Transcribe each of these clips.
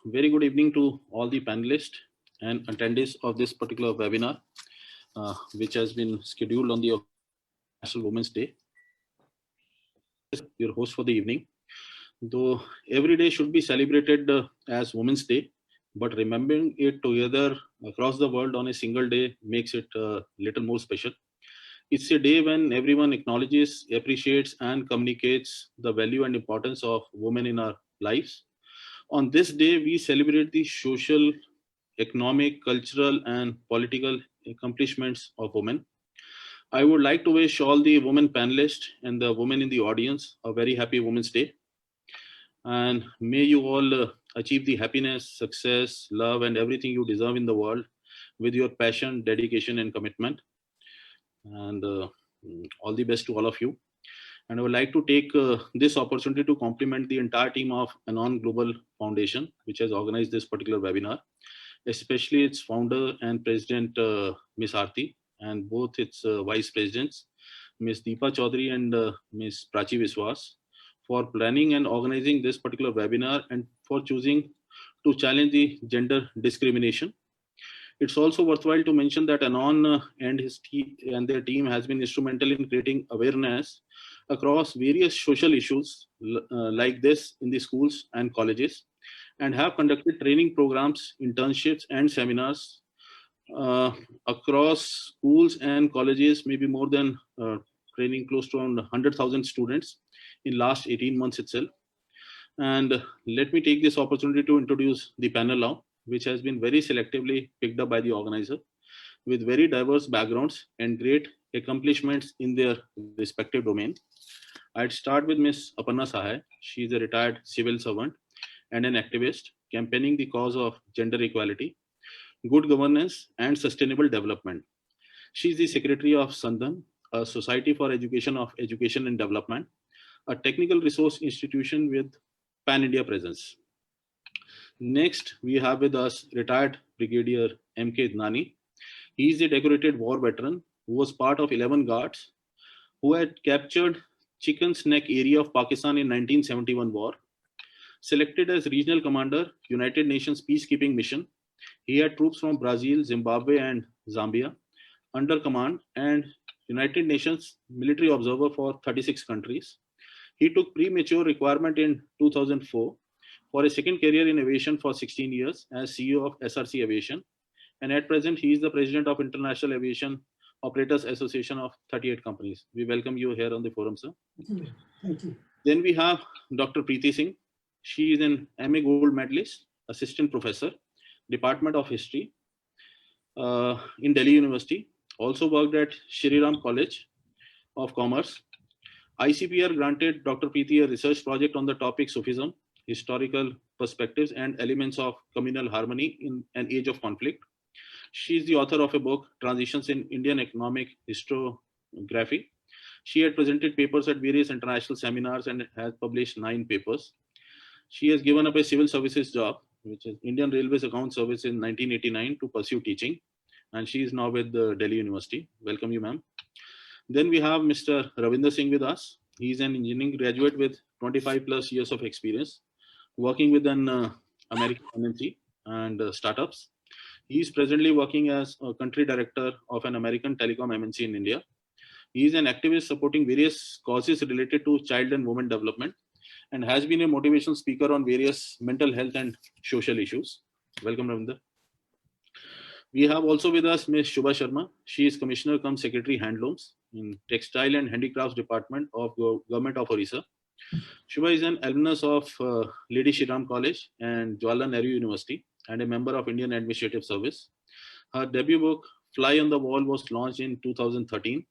very good evening to all the panelists and attendees of this particular webinar, which has been scheduled on the National Women's Day. Your host for the evening. Though every day should be celebrated as Women's Day, but remembering it together across the world on a single day makes it a little more special. It's a day when everyone acknowledges, appreciates, and communicates the value and importance of women in our lives. On this day, we celebrate the social, economic, cultural, and political accomplishments of women. I would like to wish all the women panelists and the women in the audience a very happy Women's Day. And may you all achieve the happiness, success, love, and everything you deserve in the world with your passion, dedication, and commitment. And all the best to all of you. And I would like to take this opportunity to compliment the entire team of Anon Global Foundation, which has organized this particular webinar, especially its founder and president, Ms. Aarti, and both its vice presidents, Ms. Deepa Chaudhary and Ms. Prachi Viswas, for planning and organizing this particular webinar and for choosing to challenge the gender discrimination. It's also worthwhile to mention that Anon and their team has been instrumental in creating awareness across various social issues like this in the schools and colleges, and have conducted training programs, internships, and seminars across schools and colleges, maybe more than training close to around 100,000 students in last 18 months itself. And let me take this opportunity to introduce the panel now, which has been very selectively picked up by the organizer with very diverse backgrounds and great accomplishments in their respective domain. I'd start with Ms. Aparna Sahai. She is a retired civil servant and an activist campaigning the cause of gender equality, good governance, and sustainable development. She is the secretary of Sandhan, a Society for Education of Education and Development, a technical resource institution with pan-India presence. Next, we have with us retired Brigadier M.K. Idnani. He is a decorated war veteran who was part of 11 Guards who had captured Chicken's Neck area of Pakistan in 1971 war. Selected as regional commander, United Nations Peacekeeping Mission, he had troops from Brazil, Zimbabwe, and Zambia under command, and United Nations military observer for 36 countries. He took premature retirement in 2004 for a second career in aviation for 16 years as CEO of SRC Aviation. And at present, he is the president of International Aviation Operators Association of 38 companies. We welcome you here on the forum, sir. Thank you. Then we have Dr. Preeti Singh. She is an MA Gold Medalist, Assistant Professor, Department of History in Delhi University. Also worked at Shri Ram College of Commerce. ICPR granted Dr. Preeti a research project on the topic Sufism, historical perspectives and elements of communal harmony in an age of conflict. She is the author of a book, Transitions in Indian Economic Historiography. She had presented papers at various international seminars and has published 9 papers. She has given up a civil services job, which is Indian Railways Account Service in 1989 to pursue teaching. And she is now with the Delhi University. Welcome you, ma'am. Then we have Mr. Ravinder Singh with us. He is an engineering graduate with 25 plus years of experience working with an American MNC and startups. He is presently working as a country director of an American telecom MNC in India. He is an activist supporting various causes related to child and women development and has been a motivational speaker on various mental health and social issues. Welcome, Ravinder. We have also with us Ms. Shubha Sharma. She is Commissioner cum Secretary Handlooms in Textile and Handicrafts Department of Government of Orissa. Shubha is an alumnus of Lady Shri Ram College and Jawaharlal Nehru University and a member of Indian Administrative Service. Her debut book, Fly on the Wall, was launched in 2013.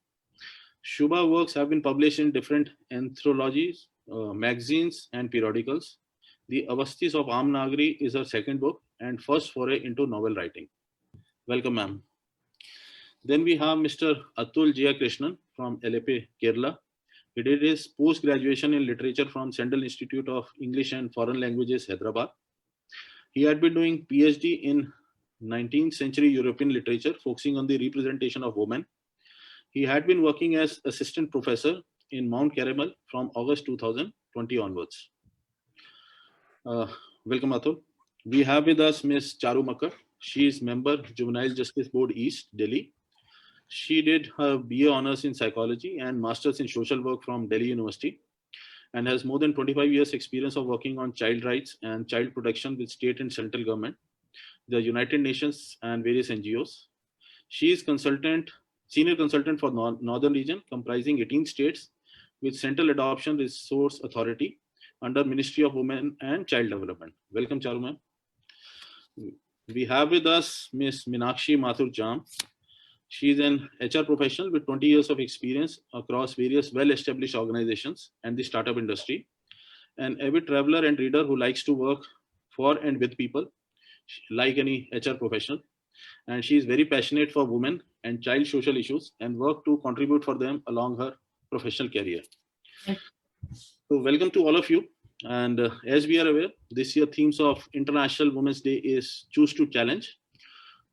Shubha works have been published in different anthologies, magazines, and periodicals. The Avastis of Amnagari is her second book and first foray into novel writing. Welcome, ma'am. Then we have Mr. Atul Jayakrishnan from LAP, Kerala. He did his post-graduation in literature from Central Institute of English and Foreign Languages, Hyderabad. He had been doing PhD in 19th century European literature, focusing on the representation of women. He had been working as assistant professor in Mount Carmel from August 2020 onwards. Welcome, Atul. We have with us Ms. Charu Makar. She is member Juvenile Justice Board East, Delhi. She did her BA honors in psychology and masters in social work from Delhi University and has more than 25 years experience of working on child rights and child protection with state and central government, the United Nations and various NGOs. She is senior consultant for Northern region comprising 18 states with Central Adoption Resource Authority under Ministry of Women and Child Development. Welcome, Charu ma'am. We have with us Ms. Meenakshi Mathur Jam. She is an HR professional with 20 years of experience across various well-established organizations and the startup industry. An avid traveler and reader who likes to work for and with people, like any HR professional. And she is very passionate for women and child social issues and work to contribute for them along her professional career. So welcome to all of you. And as we are aware, this year themes of International Women's Day is Choose to Challenge,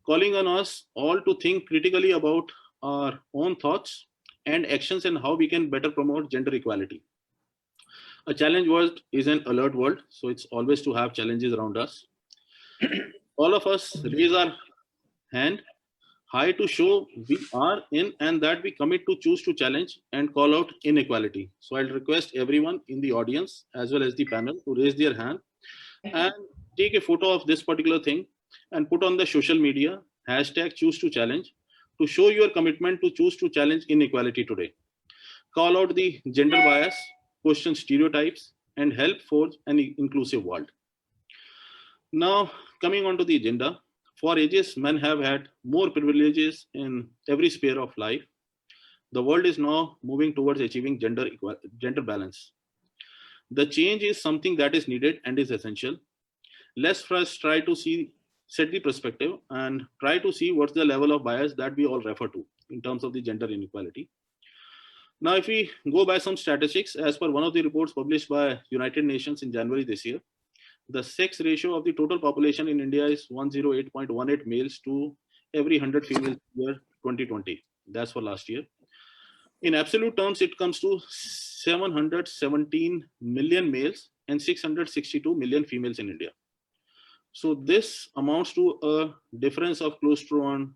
calling on us all to think critically about our own thoughts and actions and how we can better promote gender equality. A challenge world is an alert world, so it's always to have challenges around us. All of us raise our hand high to show we are in and that we commit to choose to challenge and call out inequality. So I'll request everyone in the audience as well as the panel to raise their hand and take a photo of this particular thing and put on the social media hashtag choose to challenge to show your commitment to choose to challenge inequality today. Call out the gender bias, question stereotypes, and help forge an inclusive world. Now, coming on to the agenda, for ages, men have had more privileges in every sphere of life. The world is now moving towards achieving gender balance. The change is something that is needed and is essential. Let's first try to set the perspective and try to see what's the level of bias that we all refer to in terms of the gender inequality. Now, if we go by some statistics, as per one of the reports published by United Nations in January this year, the sex ratio of the total population in India is 108.18 males to every 100 females year 2020. That's for last year. In absolute terms, it comes to 717 million males and 662 million females in India. So this amounts to a difference of close to around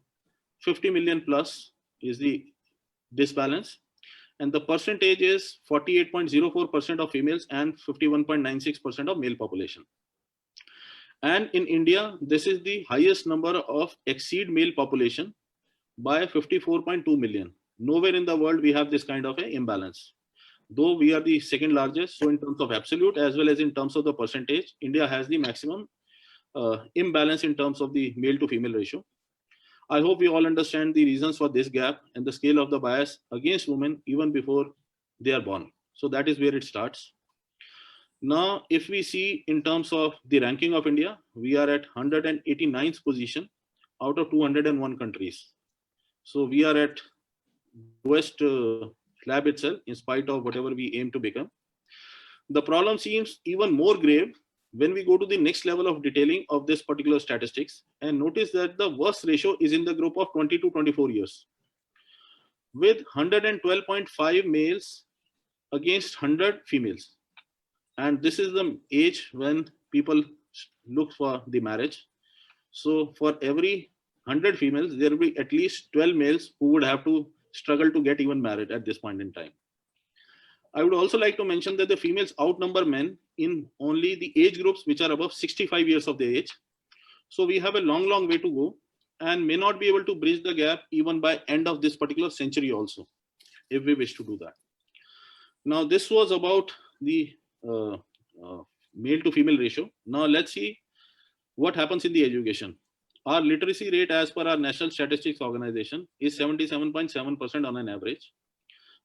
50 million plus is the disbalance. And the percentage is 48.04% of females and 51.96% of male population. And in India, this is the highest number of exceed male population by 54.2 million. Nowhere in the world we have this kind of an imbalance. Though we are the second largest, so in terms of absolute as well as in terms of the percentage, India has the maximum imbalance in terms of the male to female ratio. I hope we all understand the reasons for this gap and the scale of the bias against women even before they are born. So that is where it starts. Now, if we see in terms of the ranking of India, we are at 189th position out of 201 countries. So we are at lowest slab itself in spite of whatever we aim to become. The problem seems even more grave when we go to the next level of detailing of this particular statistics and notice that the worst ratio is in the group of 20 to 24 years with 112.5 males against 100 females. And this is the age when people look for the marriage. So for every 100 females, there will be at least 12 males who would have to struggle to get even married at this point in time. I would also like to mention that the females outnumber men in only the age groups which are above 65 years of the age. So we have a long way to go and may not be able to bridge the gap even by end of this particular century also, if we wish to do that. Now, this was about the male to female ratio. Now let's see what happens in the education. Our literacy rate as per our National Statistics Organization is 77.7% on an average,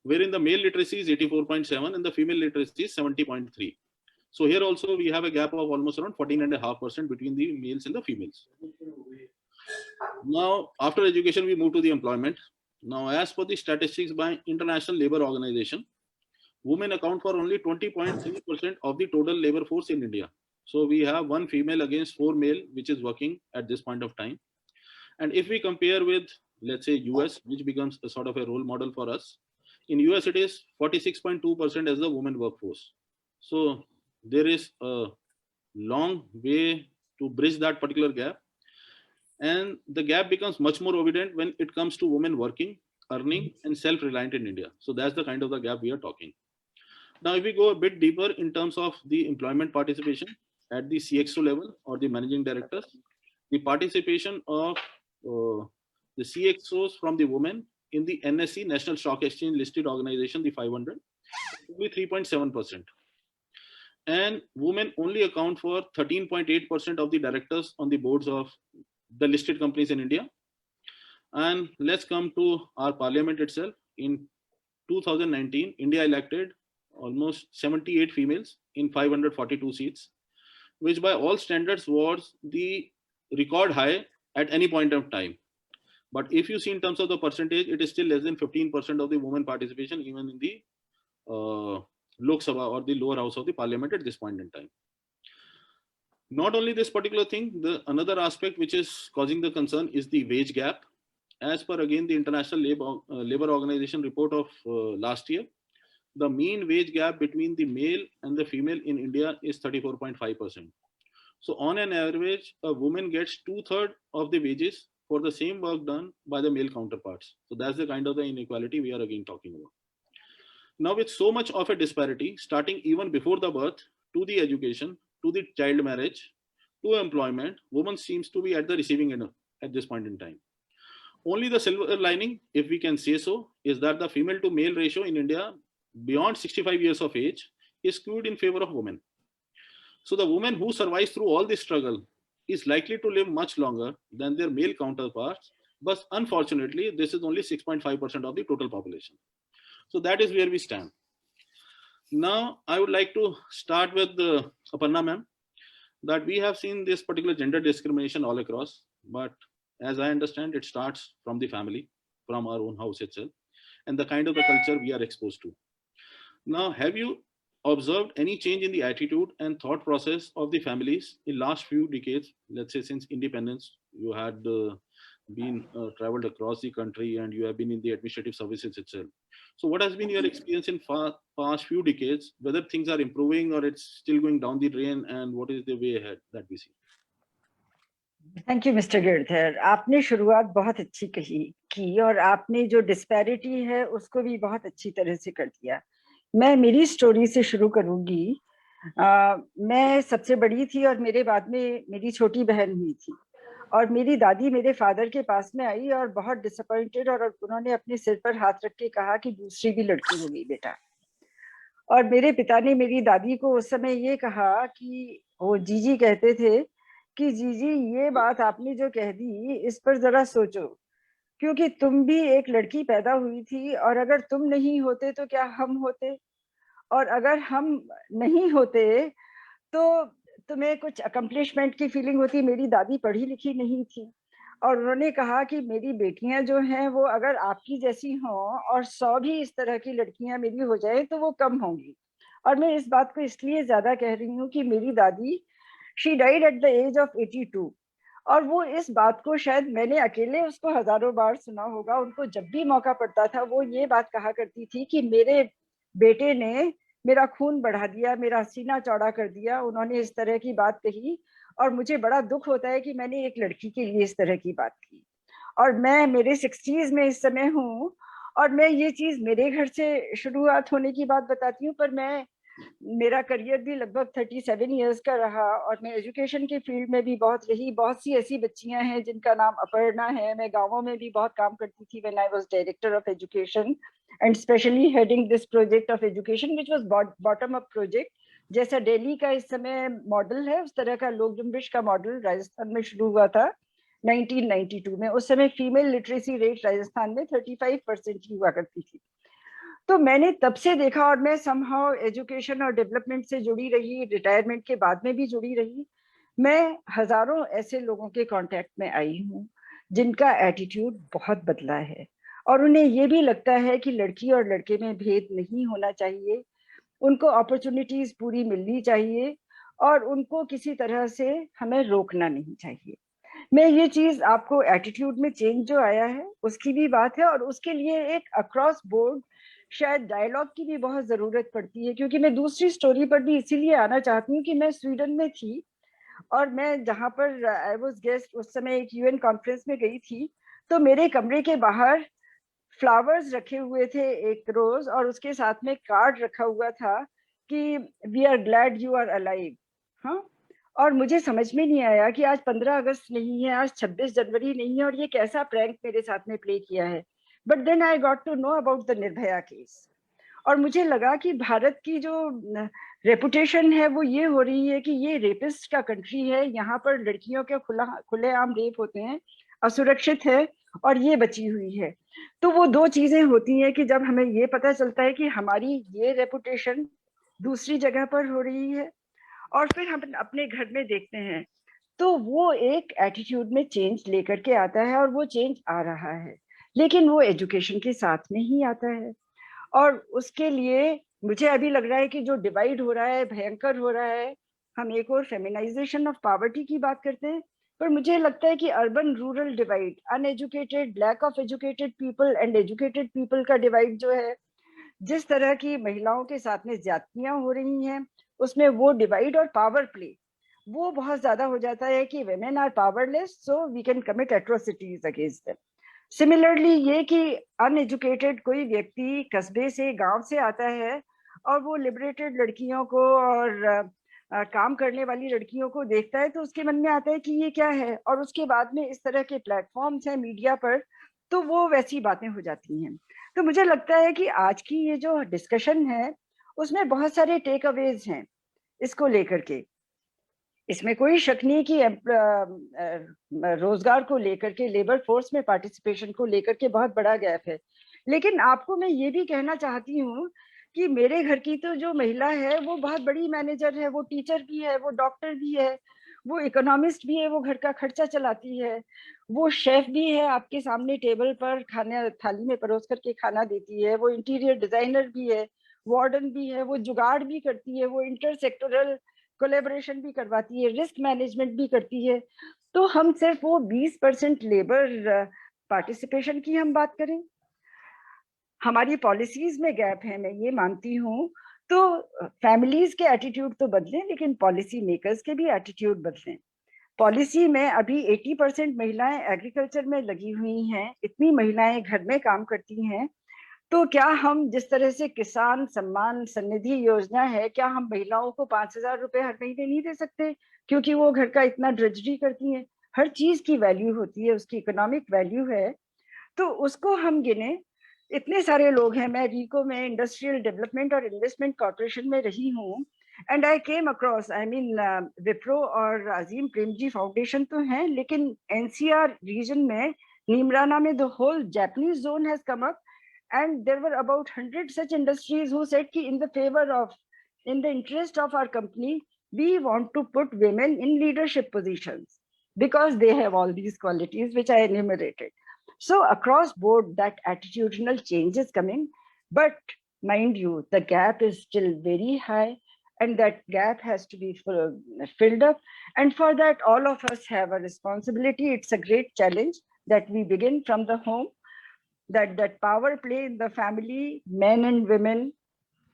wherein the male literacy is 84.7 and the female literacy is 70.3. So here also we have a gap of almost around 14.5% between the males and the females. Now, after education, we move to the employment. Now, as per the statistics by International Labour Organization, women account for only 20.3% of the total labor force in India. So we have one female against 4 male, which is working at this point of time. And if we compare with, let's say, US, which becomes a sort of a role model for us, in US, it is 46.2% as the women workforce. So there is a long way to bridge that particular gap. And the gap becomes much more evident when it comes to women working, earning, and self-reliant in India. So that's the kind of the gap we are talking. Now, if we go a bit deeper in terms of the employment participation at the CXO level or the managing directors, the participation of the CXOs from the women in the NSE, National Stock Exchange listed organization, the 500, will be 3.7%. And women only account for 13.8% of the directors on the boards of the listed companies in India. And let's come to our parliament itself. In 2019, India elected almost 78 females in 542 seats, which by all standards was the record high at any point of time. But if you see in terms of the percentage, it is still less than 15% of the women participation, even in the Lok Sabha or the lower house of the parliament at this point in time. Not only this particular thing, another aspect which is causing the concern is the wage gap. As per again the International Labour Organization report of last year, the mean wage gap between the male and the female in India is 34.5%. So on an average, a woman gets 2/3 of the wages for the same work done by the male counterparts. So that's the kind of the inequality we are again talking about. Now, with so much of a disparity, starting even before the birth, to the education, to the child marriage, to employment, women seems to be at the receiving end at this point in time. Only the silver lining, if we can say so, is that the female to male ratio in India beyond 65 years of age is skewed in favor of women. So the woman who survives through all this struggle is likely to live much longer than their male counterparts, but unfortunately, this is only 6.5% of the total population. So that is where we stand. Now, I would like to start with Aparna ma'am, that we have seen this particular gender discrimination all across, but as I understand, it starts from the family, from our own house itself, and the kind of the culture we are exposed to. Now, have you observed any change in the attitude and thought process of the families in last few decades? Let's say since independence, you had been traveled across the country and you have been in the administrative services itself. So what has been your experience in past few decades, whether things are improving or it's still going down the drain, and what is the way ahead that we see? Thank you mister Girdhar, आपने शुरुआत बहुत अच्छी की और आपने जो disparity है उसको भी बहुत अच्छी तरह से कर दिया। मैं मेरी स्टोरी से शुरू करूंगी। मैं सबसे बड़ी थी और मेरे बाद में मेरी छोटी बहन हुई थी, और मेरी दादी मेरे फादर के पास में आई और बहुत डिसअपॉइंटेड, और उन्होंने अपने सिर पर हाथ रख के कहा कि दूसरी भी लड़की हो गई बेटा। और मेरे पिता ने मेरी दादी को उस समय ये कहा कि वो जीजी कहते थे कि जीजी ये बात आपने जो कह दी इस पर जरा सोचो, क्योंकि तुम भी एक लड़की पैदा हुई थी, और अगर तुम नहीं होते तो क्या हम होते, और अगर हम नहीं होते तो तुम्हें कुछ अकम्प्लिशमेंट की फीलिंग होती। मेरी दादी पढ़ी लिखी नहीं थी, और उन्होंने कहा कि मेरी बेटियां जो हैं वो अगर आपकी जैसी हों और 100 भी इस तरह की लड़कियां मेरी हो जाए तो वो कम होंगी। और मैं इस बात को इसलिए ज्यादा कह रही हूँ कि मेरी दादी she died at the age of 82, और वो इस बात को शायद मैंने अकेले उसको हजारों बार सुना होगा। उनको जब भी मौका पड़ता था वो ये बात कहा करती थी कि मेरे बेटे ने मेरा खून बढ़ा दिया, मेरा सीना चौड़ा कर दिया। उन्होंने इस तरह की बात कही, और मुझे बड़ा दुख होता है कि मैंने एक लड़की के लिए इस तरह की बात की। और मैं मेरे 60s में इस समय हूँ, और मैं ये चीज मेरे घर से शुरुआत होने की बात बताती हूँ, पर मेरा करियर भी लगभग 37 इयर्स का रहा, और मैं एजुकेशन के फील्ड में भी बहुत रही। बहुत सी ऐसी बच्चियां हैं जिनका नाम अपर्णा है। मैं गांवों में भी बहुत काम करती थी when I was director of education, and specially heading this project of education which was bottom up project. जैसा दिल्ली का इस समय मॉडल है, उस तरह का लोक जुम्बिश का मॉडल राजस्थान में शुरू हुआ था 1992 में। उस समय फीमेल लिटरेसी रेट राजस्थान में 35% ही हुआ करती थी। तो मैंने तब से देखा, और मैं समहाउ एजुकेशन और डेवलपमेंट से जुड़ी रही, रिटायरमेंट के बाद में भी जुड़ी रही। मैं हजारों ऐसे लोगों के कांटेक्ट में आई हूँ जिनका एटीट्यूड बहुत बदला है, और उन्हें ये भी लगता है कि लड़की और लड़के में भेद नहीं होना चाहिए, उनको अपॉर्चुनिटीज पूरी मिलनी चाहिए, और उनको किसी तरह से हमें रोकना नहीं चाहिए। मैं ये चीज आपको एटीट्यूड में चेंज जो आया है उसकी भी बात है, और उसके लिए एक अक्रॉस बोर्ड शायद डायलॉग की भी बहुत जरूरत पड़ती है। क्योंकि मैं दूसरी स्टोरी पर भी इसीलिए आना चाहती हूँ कि मैं स्वीडन में थी, और मैं जहाँ पर आई वाज गेस्ट उस समय एक यूएन कॉन्फ्रेंस में गई थी, तो मेरे कमरे के बाहर फ्लावर्स रखे हुए थे एक रोज, और उसके साथ में कार्ड रखा हुआ था कि we are glad you are alive. हाँ, और मुझे समझ में नहीं आया कि आज 15 अगस्त नहीं है, आज 26 जनवरी नहीं है, और ये कैसा प्रैंक मेरे साथ में प्ले किया है। But then I got to know about the Nirbhaya case, और मुझे लगा कि भारत की जो रेपुटेशन है वो ये हो रही है कि ये रेपिस्ट का कंट्री है, यहाँ पर लड़कियों के खुलेआम रेप होते हैं, असुरक्षित है, और ये बची हुई है। तो वो दो चीजें होती हैं कि जब हमें ये पता चलता है कि हमारी ये रेपुटेशन दूसरी जगह पर हो रही है, और फिर हम अपने घर में देखते हैं, तो वो एक एटीट्यूड में चेंज लेकर के आता है, और वो चेंज आ रहा है, लेकिन वो एजुकेशन के साथ में ही आता है। और उसके लिए मुझे अभी लग रहा है कि जो डिवाइड हो रहा है, भयंकर हो रहा है। हम एक और फेमिनाइजेशन ऑफ पॉवर्टी की बात करते हैं, पर मुझे लगता है कि urban rural divide, uneducated, lack of educated people and educated people का डिवाइड जो है, जिस तरह की महिलाओं के साथ में ज्यादतियां हो रही हैं, उसमें वो डिवाइड और पावर प्ले वो बहुत ज्यादा हो जाता है कि women are powerless, so we can commit atrocities against them. Similarly ये कि अनएजुकेटेड कोई व्यक्ति कस्बे से, गांव से आता है, और वो लिबरेटेड लड़कियों को और काम करने वाली लड़कियों को देखता है, तो उसके मन में आता है कि ये क्या है, और उसके बाद में इस तरह के प्लेटफॉर्म्स हैं मीडिया पर, तो वो वैसी बातें हो जाती हैं। तो मुझे लगता है कि आज की ये जो डिस्कशन है उसमें बहुत सारे टेक अवेज हैं इसको लेकर के। इसमें कोई शक नहीं कि रोजगार को लेकर के, लेबर फोर्स में पार्टिसिपेशन को लेकर के बहुत बड़ा गैप है। लेकिन आपको मैं ये भी कहना चाहती हूँ कि मेरे घर की तो जो महिला है वो बहुत बड़ी मैनेजर है, वो टीचर भी है, वो डॉक्टर भी है, वो इकोनॉमिस्ट भी है, वो घर का खर्चा चलाती है, वो शेफ भी है, आपके सामने टेबल पर खाने थाली में परोस करके खाना देती है, वो इंटीरियर डिजाइनर भी है, वार्डन भी है, वो जुगाड़ भी करती है, वो इंटर सेक्टोरल कोलेबोरेशन भी करवाती है, रिस्क मैनेजमेंट भी करती है। तो हम सिर्फ वो 20% लेबर पार्टिसिपेशन की हम बात करें, हमारी पॉलिसीज में गैप है, मैं ये मानती हूँ। तो फैमिलीज के एटीट्यूड तो बदलें, लेकिन पॉलिसी मेकर्स के भी एटीट्यूड बदलें। पॉलिसी में अभी 80% महिलाएं एग्रीकल्चर में लगी हुई हैं, इतनी महिलाएं घर में काम करती हैं, तो क्या हम जिस तरह से किसान सम्मान सन्निधि योजना है, क्या हम महिलाओं को 5,000 रुपए हर महीने नहीं दे सकते, क्योंकि वो घर का इतना ड्रजरी करती हैं। हर चीज की वैल्यू होती है, उसकी इकोनॉमिक वैल्यू है, तो उसको हम गिने। इतने सारे लोग हैं, मैं रीको में इंडस्ट्रियल डेवलपमेंट और इन्वेस्टमेंट कॉर्पोरेशन में रही हूँ, and I came across, I mean Wipro और अजीम प्रेमजी फाउंडेशन तो हैं, लेकिन एनसीआर रीजन में नीमराना में the whole Japanese zone has come up, and there were about 100 such industries who said ki in the interest of our company, we want to put women in leadership positions because they have all these qualities which I enumerated. So across board that attitudinal change is coming, but mind you, the gap is still very high, and that gap has to be filled up, and for that all of us have a responsibility. It's a great challenge that we begin from the home, that power play in the family, men and women,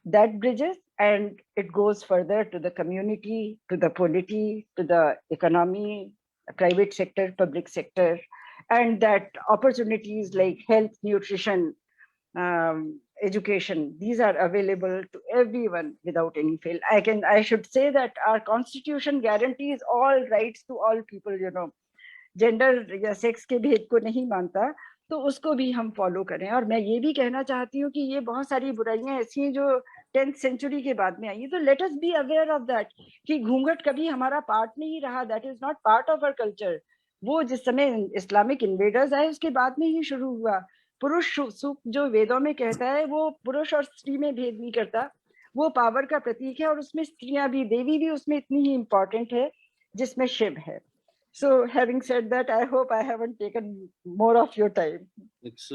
that bridges, and it goes further to the community, to the polity, to the economy, private sector, public sector, and that opportunities like health, nutrition, education, these are available to everyone without any fail. I should say that our constitution guarantees all rights to all people, you know, gender या sex के भेद को नहीं मानता, तो उसको भी हम फॉलो करें। और मैं ये भी कहना चाहती हूँ कि ये बहुत सारी बुराइयां ऐसी हैं जो 10th सेंचुरी के बाद में आई, तो let us be aware of that कि घूंघट कभी हमारा पार्ट नहीं रहा, that is not part of our culture. वो जिस समय इस्लामिक इन्वेडर्स आए उसके बाद में ही शुरू हुआ। पुरुष सुख जो वेदों में कहता है वो पुरुष और स्त्री में भेद नहीं करता, वो पावर का प्रतीक है, और उसमें स्त्रियां भी, देवी भी उसमें इतनी ही इम्पोर्टेंट है जिसमें शिव है। So having said that, I hope I haven't taken more of your time. It's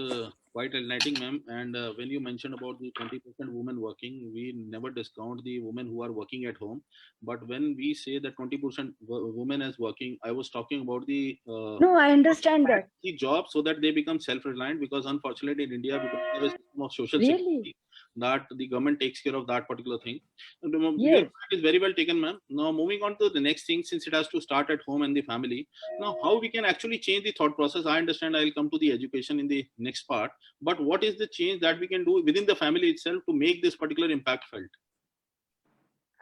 quite enlightening, ma'am. And when you mentioned about the 20% women working, we never discount the women who are working at home. But when we say that 20% women is working, I was talking about the No, I understand that. the job, so that they become self-reliant. Because unfortunately, in India, we don't have a system of social Really? security. that the government takes care of that particular thing. Your Yes. point is very well taken, ma'am. Now moving on to the next thing, since it has to start at home and the family. Now, how we can actually change the thought process? I understand I'll come to the education in the next part, but what is the change that we can do within the family itself to make this particular impact felt?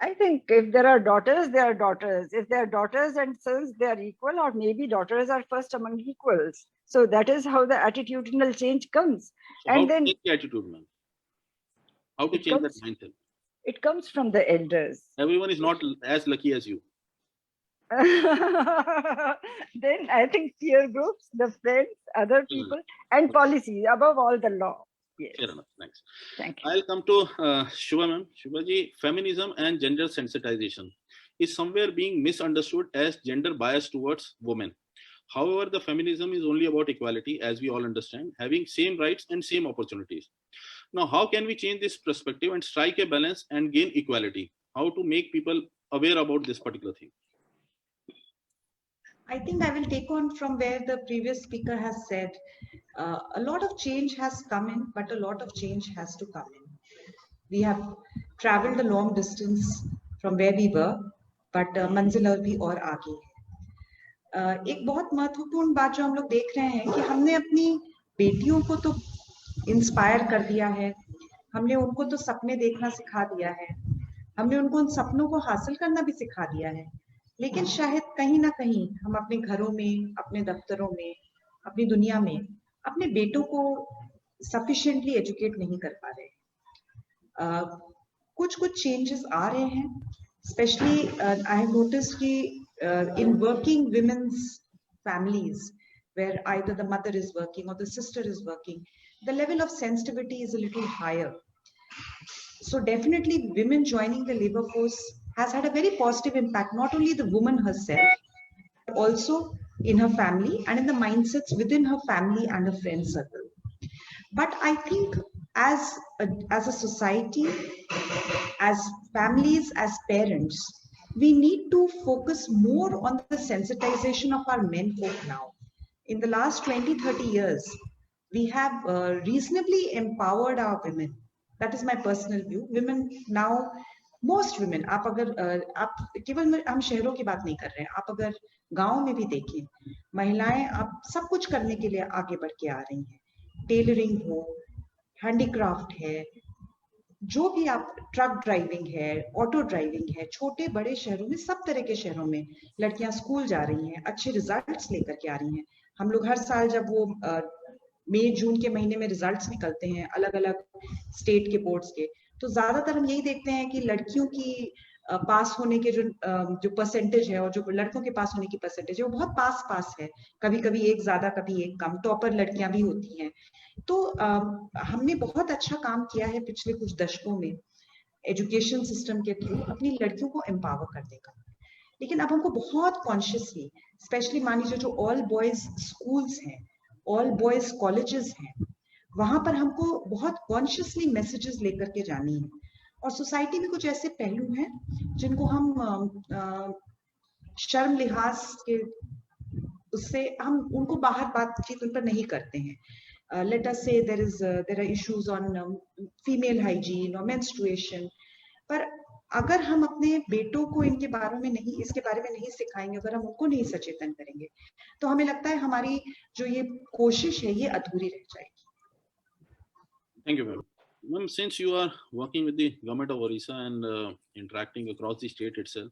I think if there are daughters, they are daughters. If they are daughters and sons, they are equal, or maybe daughters are first among equals. So that is how the attitudinal change comes. So how And to then change the attitude, ma'am? How to it change that comes, mindset? it comes from the elders. Everyone is not as lucky as you. Then I think peer groups, the friends, other people, and policies, above all the law. Yes. Fair enough. Thanks. Thank you. I'll come to Shubha, ma'am. Shubha ji, feminism and gender sensitization is somewhere being misunderstood as gender bias towards women. However, the feminism is only about equality, as we all understand, having same rights and same opportunities. Now, how can we change this perspective and strike a balance and gain equality? How to make people aware about this particular thing? I think I will take on from where the previous speaker has said. A lot of change has come in, but a lot of change has to come in. We have traveled a long distance from where we were, but मंजिल अभी और आगे है. एक बहुत महत्वपूर्ण बात जो हम लोग देख रहे हैं कि हमने अपनी बेटियों को तो इंस्पायर कर दिया है, हमने उनको तो सपने देखना सिखा दिया है, हमने उनको उन सपनों को हासिल करना भी सिखा दिया है, लेकिन शायद कहीं ना कहीं हम अपने घरों में, अपने दफ्तरों में, अपनी दुनिया में अपने बेटों को सफिशिएंटली एजुकेट नहीं कर पा रहे. कुछ चेंजेस आ रहे हैं, स्पेशली आई हैव नोटिस्ड कि in working women's families where either the mother is working or the sister is working, the level of sensitivity is a little higher. So definitely women joining the labor force has had a very positive impact, not only the woman herself, but also in her family and in the mindsets within her family and her friend circle. But I think as a society, as families, as parents, we need to focus more on the sensitization of our men folk now. In the last 20-30 years, we have reasonably empowered our women. That is my personal view. Women now, most women, आप अगर आप केवल हम शहरों की बात नहीं कर रहे हैं, आप अगर गांव में भी देखें, महिलाएं आप सब कुछ करने के लिए आगे बढ़ के आ रही हैं. टेलरिंग हो, हैंडीक्राफ्ट है, जो भी आप, ट्रक ड्राइविंग है, ऑटो ड्राइविंग है, छोटे बड़े शहरों में, सब तरह के शहरों में लड़कियां स्कूल जा रही हैं, अच्छे रिजल्ट्स लेकर के आ रही हैं. हम लोग हर साल जब वो मई जून के महीने में रिजल्ट्स निकलते हैं अलग अलग स्टेट के बोर्ड्स के, तो ज्यादातर हम यही देखते हैं कि लड़कियों की पास होने के जो परसेंटेज है और जो लड़कों के पास होने की परसेंटेज है वो बहुत पास है. कभी कभी एक ज्यादा, कभी एक कम. टॉपर लड़कियां भी होती हैं. तो हमने बहुत अच्छा काम किया है पिछले कुछ दशकों में एजुकेशन सिस्टम के थ्रू अपनी लड़कियों को एम्पावर करने का. लेकिन अब हमको बहुत कॉन्शियसली, स्पेशली मान लीजिए जो ऑल बॉयज स्कूल्स हैं, ऑल बॉयज कॉलेजेस हैं, वहां पर हमको बहुत कॉन्शियसली मैसेजेस लेकर के जानी है. और सोसाइटी में कुछ ऐसे पहलू हैं जिनको हम शर्म लिहाज के उससे हम उनको बाहर बातचीत उन पर नहीं करते हैं. Let us say there are issues on female hygiene or menstruation. पर अगर हम अपने बेटों को इसके बारे में नहीं सिखाएंगे, अगर हम उनको नहीं सचेतन करेंगे, तो हमें लगता है हमारी जो ये कोशिश है ये अधूरी रह जाएगी. Thank you, ma'am. Ma'am, since you are working with the government of Orissa and interacting across the state itself,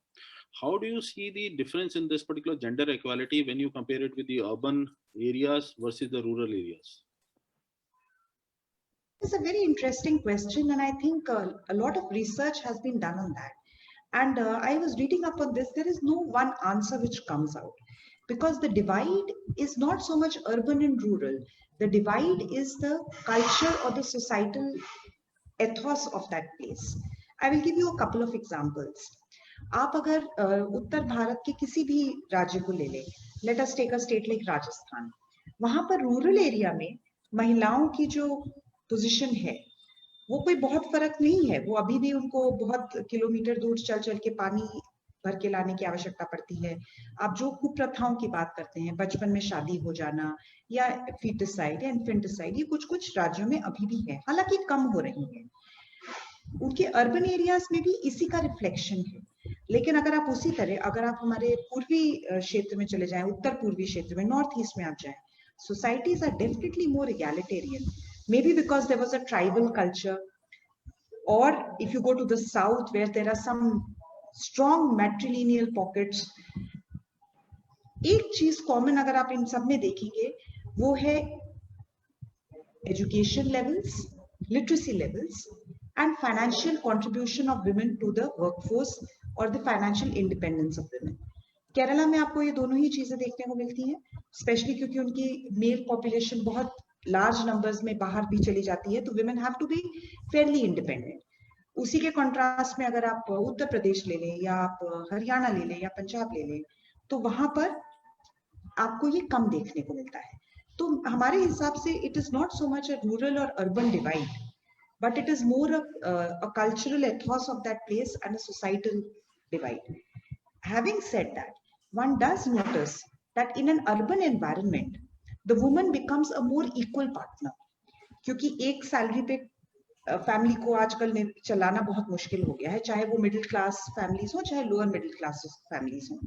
how do you see the difference in this particular gender equality when you compare it with the urban areas versus the rural areas? It's a very interesting question, and I think a lot of research has been done on that. And I was reading up on this. There is no one answer which comes out, because the divide is not so much urban and rural. The divide is the culture or the societal ethos of that place. I will give you a couple of examples. आप अगर उत्तर भारत के किसी भी राज्य को ले लें, let us take a state like Rajasthan, वहां पर रूरल एरिया में महिलाओं की जो पोजीशन है वो कोई बहुत फर्क नहीं है. वो अभी भी उनको बहुत किलोमीटर दूर चल के पानी भर के लाने की आवश्यकता पड़ती है. आप जो कुप्रथाओं की बात करते हैं, बचपन में शादी हो जाना या फीटिसाइड या इन्फेंटिसाइड, ये कुछ राज्यों में अभी भी है, हालांकि कम हो रही है. उनके अर्बन एरियाज में भी इसी का रिफ्लेक्शन है। लेकिन अगर आप उसी तरह अगर आप हमारे पूर्वी क्षेत्र में चले जाएं, उत्तर पूर्वी क्षेत्र में, नॉर्थ ईस्ट में आप जाएं, societies are definitely more egalitarian, maybe because there was a tribal culture, or if you go to the south where there are some strong matrilineal pockets. एक चीज कॉमन अगर आप इन सब में देखेंगे वो है education levels, literacy levels, and financial contribution of women to the workforce or the financial independence of women. Kerala में आपको ये दोनों ही चीजें देखने को मिलती हैं, स्पेशली क्योंकि उनकी मेल पॉपुलेशन बहुत लार्ज नंबर्स में बाहर भी चली जाती है, तो women have to be fairly independent. उसी के कॉन्ट्रास्ट में अगर आप उत्तर प्रदेश ले लें या आप हरियाणा ले लें या पंजाब ले लें, तो वहां पर आपको ये कम देखने को मिलता है। तो हमारे हिसाब से it is not so much a rural और urban divide, but it is more a cultural ethos of that place and a societal divide. Having said that, one does notice that in an urban environment, the woman becomes a more equal partner. क्योंकि एक salary पे family को आजकल चलाना बहुत मुश्किल हो गया है, चाहे वो मिडिल क्लास फैमिलीज हो चाहे लोअर मिडिल क्लास फैमिलीज हो।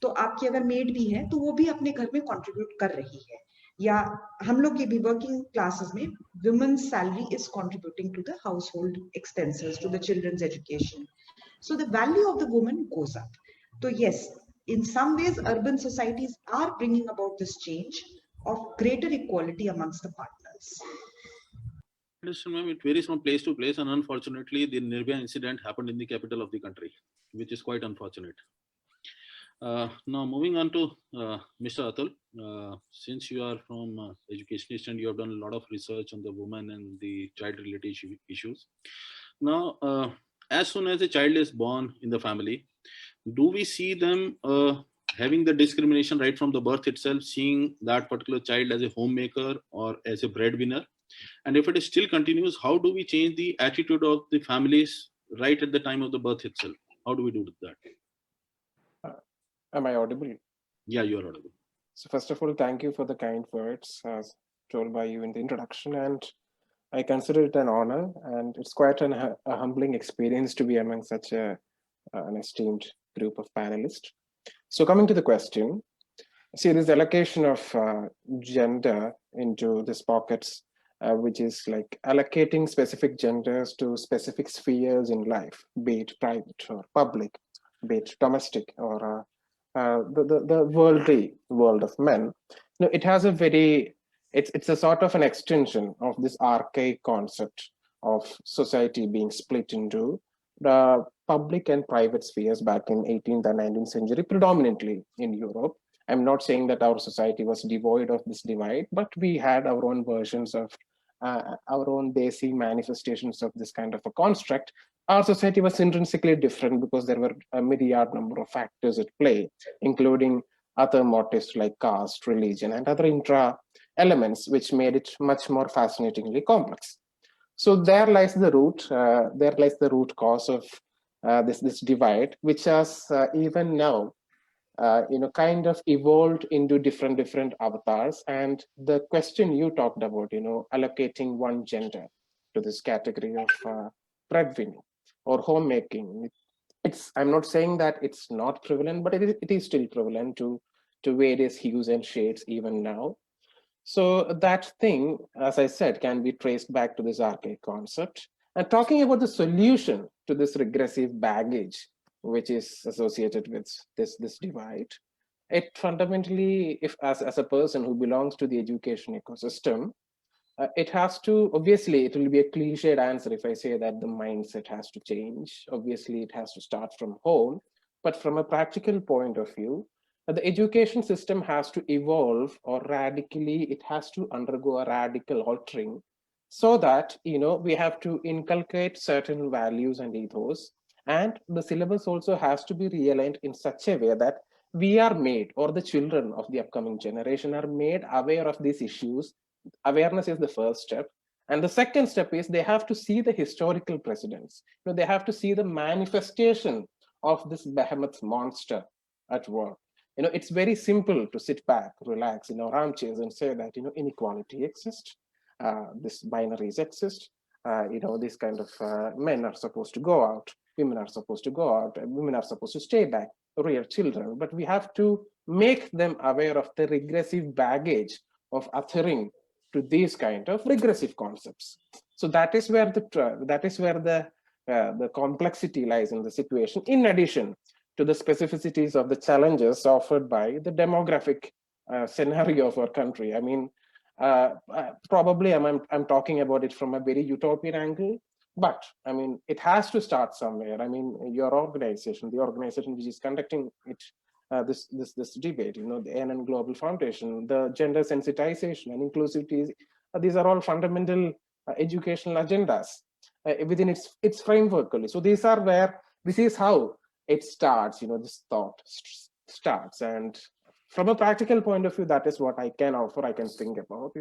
तो आपकी अगर मेड भी है तो वो भी अपने घर में कंट्रीब्यूट कर रही है, या हम लोग के भी वर्किंग क्लासेस में women's salary is contributing to the household expenses, to the children's education. So the value of the woman goes up. So yes, in some ways urban societies are bringing about this change of greater equality amongst the partners. Ma'am, it varies from place to place, and unfortunately, the Nirbhaya incident happened in the capital of the country, which is quite unfortunate. Now, moving on to Mr. Atul, since you are from educationist and you have done a lot of research on the women and the child-related issues. Now, as soon as a child is born in the family, do we see them having the discrimination right from the birth itself, seeing that particular child as a homemaker or as a breadwinner? And if it is still continues, how do we change the attitude of the families right at the time of the birth itself? How do we do that? Am I audible? Yeah, you are audible. So first of all, thank you for the kind words as told by you in the introduction, and I consider it an honor, and it's quite a humbling experience to be among such an esteemed group of panelists. So coming to the question, see this allocation of gender into these pockets, which is like allocating specific genders to specific spheres in life, be it private or public, be it domestic or the worldly world of men. No, it has a very, it's a sort of an extension of this archaic concept of society being split into the public and private spheres back in 18th and 19th century, predominantly in Europe. I'm not saying that our society was devoid of this divide, but we had our own versions of our own basic manifestations of this kind of a construct. Our society was intrinsically different because there were a myriad number of factors at play, including other motives like caste, religion, and other intra elements, which made it much more fascinatingly complex. So there lies the root cause of this divide, which has even now kind of evolved into different avatars. And the question you talked about, allocating one gender to this category of breadwinning or homemaking, I'm not saying that it's not prevalent, but it is still prevalent to various hues and shades even now. So that thing, as I said, can be traced back to this archaic concept. And talking about the solution to this regressive baggage, which is associated with this divide, it fundamentally, if as a person who belongs to the education ecosystem, it has to, obviously, it will be a cliched answer if I say that the mindset has to change. Obviously, it has to start from home. But from a practical point of view, the education system has to evolve, or radically, it has to undergo a radical altering, so that, we have to inculcate certain values and ethos. And the syllabus also has to be realigned in such a way that we are made, or the children of the upcoming generation are made aware of these issues. Awareness is the first step. And the second step is they have to see the historical precedents. They have to see the manifestation of this behemoth monster at work. It's very simple to sit back, relax in our armchairs and say that, inequality exists, this binaries exist. this kind of men are supposed to go out, women are supposed to go out, and women are supposed to stay back, rear children. But we have to make them aware of the regressive baggage of adhering to these kind of regressive concepts. So that is where the complexity lies in the situation, in addition to the specificities of the challenges offered by the demographic scenario of our country. I mean, probably I'm talking about it from a very utopian angle, but I mean, it has to start somewhere. I mean, your organization, the organization which is conducting it, this debate, the ANN Global Foundation, the gender sensitization and inclusivity, these are all fundamental educational agendas within its framework. So this is how it starts. This thought starts, and from a practical point of view, that is what I can offer, I can think about,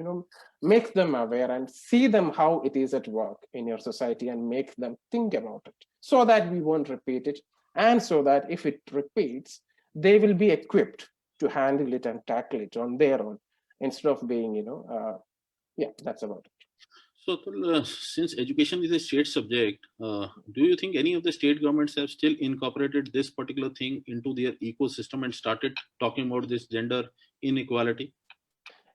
make them aware and see them how it is at work in your society and make them think about it so that we won't repeat it. And so that if it repeats, they will be equipped to handle it and tackle it on their own instead of being, yeah, that's about it. So, Atul, since education is a state subject, do you think any of the state governments have still incorporated this particular thing into their ecosystem and started talking about this gender inequality?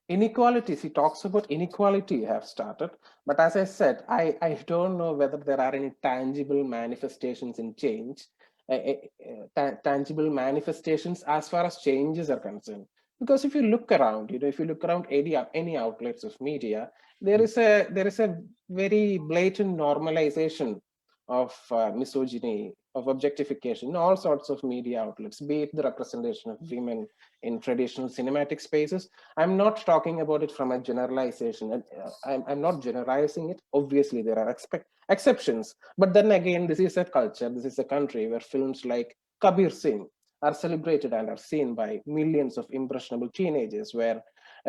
Inequalities, he talks about inequality have started, but as I said, I don't know whether there are any tangible manifestations in change, tangible manifestations as far as changes are concerned. Because if you look around, if you look around any outlets of media, there is a very blatant normalization of misogyny, of objectification, all sorts of media outlets, be it the representation of women in traditional cinematic spaces. I'm not talking about it from a generalization. I'm not generalizing it. Obviously, there are exceptions. But then again, this is a culture, this is a country where films like Kabir Singh are celebrated and are seen by millions of impressionable teenagers,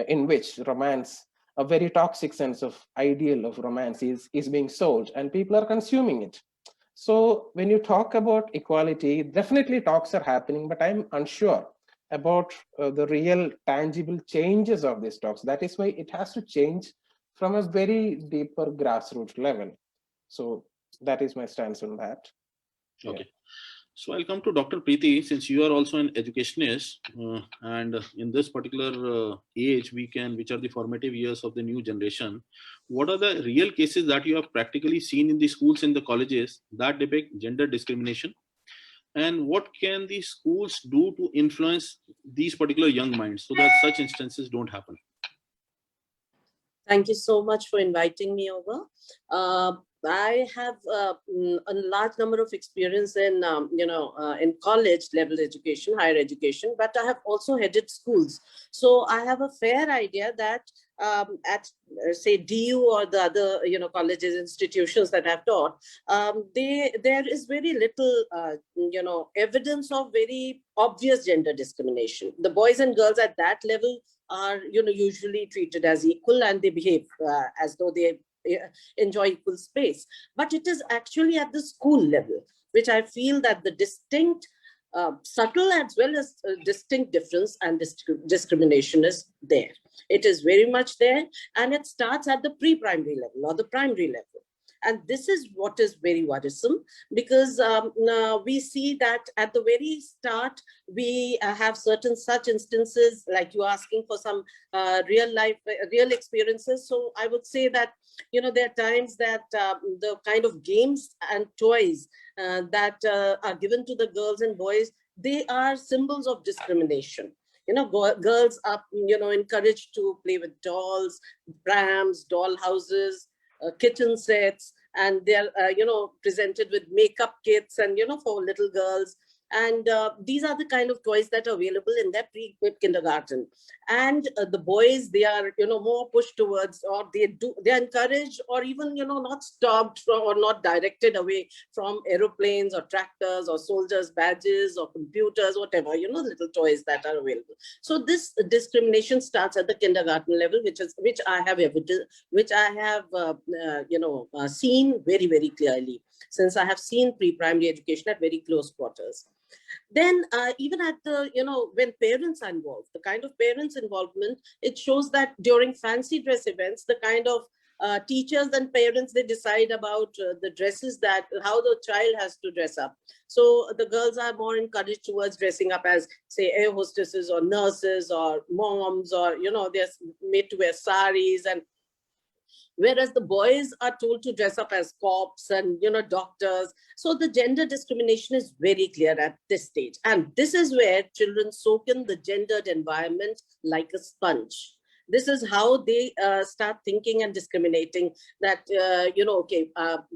in which romance, a very toxic sense of ideal of romance is being sold and people are consuming it. So when you talk about equality, definitely talks are happening, but I'm unsure about the real tangible changes of these talks. That is why it has to change from a very deeper grassroots level. So that is my stance on that. Okay. Yeah. So I'll come to Dr. Preeti, since you are also an educationist, and in this particular age, which are the formative years of the new generation, what are the real cases that you have practically seen in the schools and the colleges that depict gender discrimination? And what can the schools do to influence these particular young minds so that such instances don't happen? Thank you so much for inviting me over. I have a large number of experience in, in college level education, higher education, but I have also headed schools. So I have a fair idea that at say DU or the other, colleges, institutions that I've taught, there is very little, evidence of very obvious gender discrimination. The boys and girls at that level are, usually treated as equal and they behave as though they enjoy equal space. But it is actually at the school level, which I feel that the distinct, subtle as well as distinct difference and discrimination is there. It is very much there, and it starts at the pre-primary level or the primary level. And this is what is very worrisome, because we see that at the very start, we have certain such instances, like you asking for some real experiences. So I would say that, there are times that the kind of games and toys that are given to the girls and boys, they are symbols of discrimination. Girls are, encouraged to play with dolls, prams, doll houses, kitchen sets, and they're, presented with makeup kits and, for little girls. And these are the kind of toys that are available in their pre-equipped kindergarten. And the boys, they are, more pushed towards, or they're encouraged, or even, not stopped from, or not directed away from aeroplanes or tractors or soldiers' badges or computers, whatever, little toys that are available. So this discrimination starts at the kindergarten level, which I have seen very, very clearly, since I have seen pre-primary education at very close quarters. Then even at the, when parents are involved, the kind of parents involvement, it shows that during fancy dress events, the kind of teachers and parents, they decide about the dresses that, how the child has to dress up. So the girls are more encouraged towards dressing up as, say, air hostesses or nurses or moms, or, you know, they're made to wear saris, and whereas the boys are told to dress up as cops and, you know, doctors. So the gender discrimination is very clear at this stage. And this is where children soak in the gendered environment like a sponge. This is how they start thinking and discriminating that, you know, okay,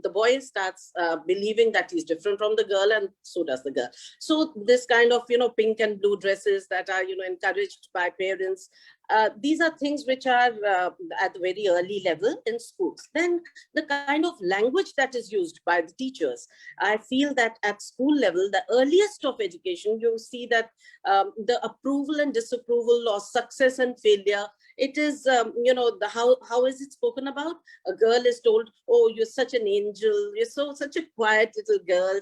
the boy starts believing that he's different from the girl, and so does the girl. So this kind of, you know, pink and blue dresses that are, you know, encouraged by parents, these are things which are at the very early level in schools. Then the kind of language that is used by the teachers, I feel that at school level, the earliest of education, you see that the approval and disapproval, or success and failure, it is, you know, the how is it spoken about? A girl is told, oh, you're such an angel, you're such a quiet little girl,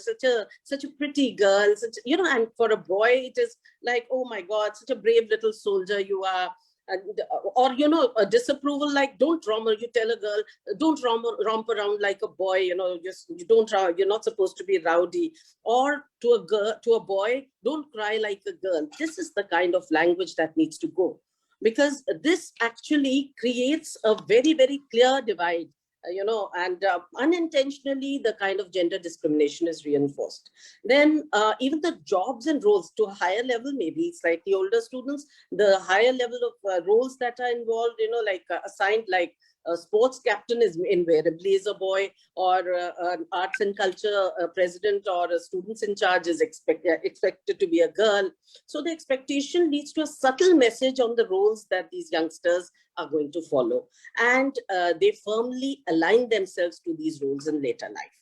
such a pretty girl, you know. And for a boy, it is like, oh my God, such a brave little soldier you are. And, or, you know, a disapproval like, don't romp, you tell a girl, don't romp around like a boy, you know, you don't, you're not supposed to be rowdy. Or to a girl, to a boy, don't cry like a girl. This is the kind of language that needs to go, because this actually creates a very, very clear divide, you know, and unintentionally the kind of gender discrimination is reinforced. Then even the jobs and roles to a higher level, maybe slightly older students, the higher level of roles that are involved, you know, like assigned, like a sports captain is invariably is a boy, or an arts and culture president or a students in charge is expected to be a girl. So the expectation leads to a subtle message on the roles that these youngsters are going to follow. And they firmly align themselves to these roles in later life.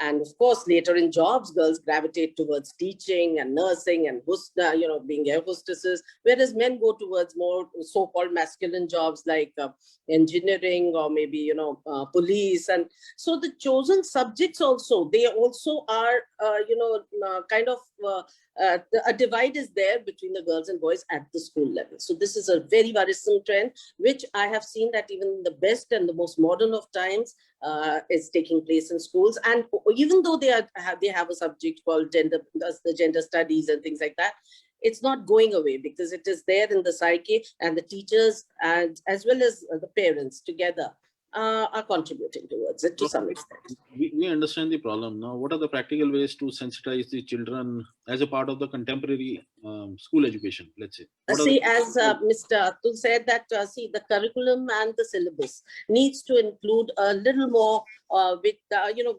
And of course, later in jobs, girls gravitate towards teaching and nursing and, you know, being air hostesses, whereas men go towards more so-called masculine jobs like engineering, or maybe, you know, police. And so the chosen subjects also, they also are, you know, kind of a divide is there between the girls and boys at the school level. So this is a very worrisome trend, which I have seen that even the best and the most modern of times is taking place in schools. And even though they have a subject called the gender studies and things like that, it's not going away, because it is there in the psyche, and the teachers and as well as the parents together are contributing towards it to some extent. We understand the problem. Now, what are the practical ways to sensitize the children as a part of the contemporary school education, let's say? See, as Mr. Atul said, that see, the curriculum and the syllabus needs to include a little more with, you know,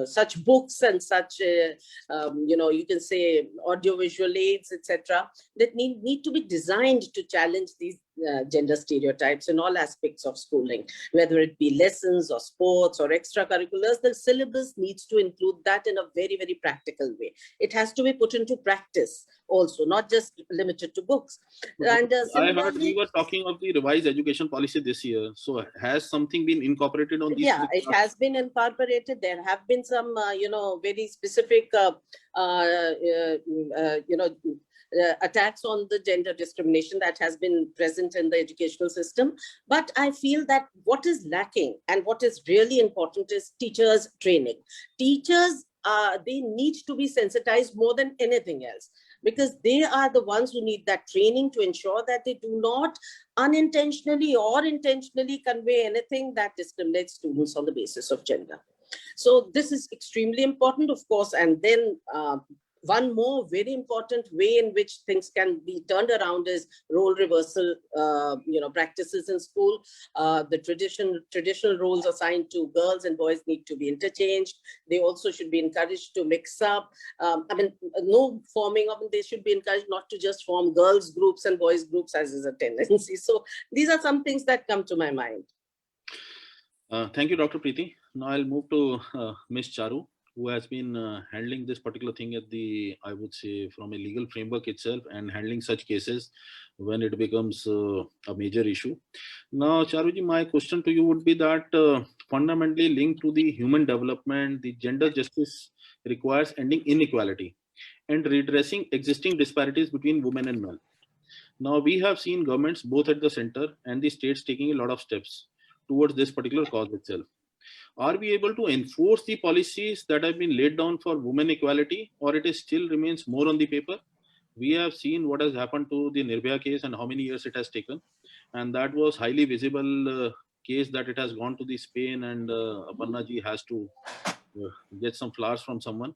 such books and such, you know, you can say audiovisual aids, etc., that need to be designed to challenge these gender stereotypes in all aspects of schooling, whether it be lessons or sports or extracurriculars. The syllabus needs to include that in a very, very practical way. It has to be put into practice also, not just limited to books. And I heard we were talking of the revised education policy this year. So has something been incorporated on these? Yeah, it has been incorporated. There have been some, you know, very specific, you know, attacks on the gender discrimination that has been present in the educational system. But I feel that what is lacking and what is really important is teachers' training. Teachers, they need to be sensitized more than anything else, because they are the ones who need that training to ensure that they do not unintentionally or intentionally convey anything that discriminates students on the basis of gender. So this is extremely important, of course. And then one more very important way in which things can be turned around is role reversal, you know, practices in school. The traditional roles assigned to girls and boys need to be interchanged. They also should be encouraged to mix up. I mean, no forming of, they should be encouraged not to just form girls groups and boys groups as is a tendency. So these are some things that come to my mind. Thank you, Dr. Preeti. Now I'll move to Ms. Charu, who has been handling this particular thing at the, I would say, from a legal framework itself, and handling such cases when it becomes a major issue. Now, Charuji, my question to you would be that fundamentally linked to the human development, the gender justice requires ending inequality and redressing existing disparities between women and men. Now we have seen governments both at the center and the states taking a lot of steps towards this particular cause itself. Are we able to enforce the policies that have been laid down for women equality, or it is still remains more on the paper? We have seen what has happened to the Nirbhaya case and how many years it has taken, and that was highly visible case that it has gone to the Spain, and Aparna ji has to get some flowers from someone.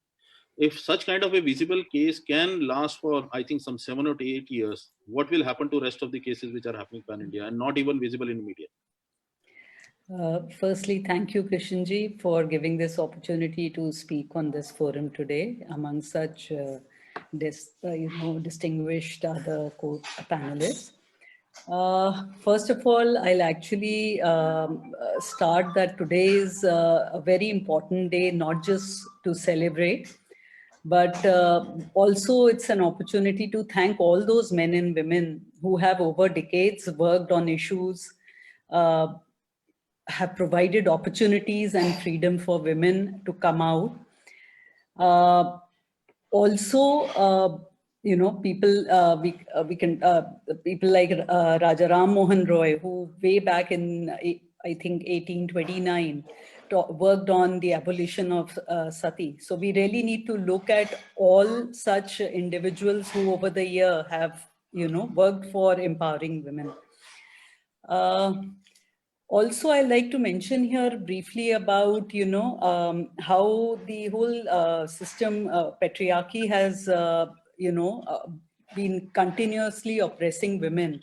If such kind of a visible case can last for, I think, some 7 or 8 years, what will happen to rest of the cases which are happening pan India and not even visible in media? Firstly, thank you, Krishanji, for giving this opportunity to speak on this forum today among such distinguished other panelists. First of all, I'll actually start that today is a very important day, not just to celebrate, but also it's an opportunity to thank all those men and women who have over decades worked on issues, have provided opportunities and freedom for women to come out. People people like Raja Ram Mohan Roy, who way back in I think 1829 worked on the abolition of sati. So we really need to look at all such individuals who over the year have worked for empowering women. Also, I'd like to mention here briefly about, how the whole system, patriarchy has, been continuously oppressing women.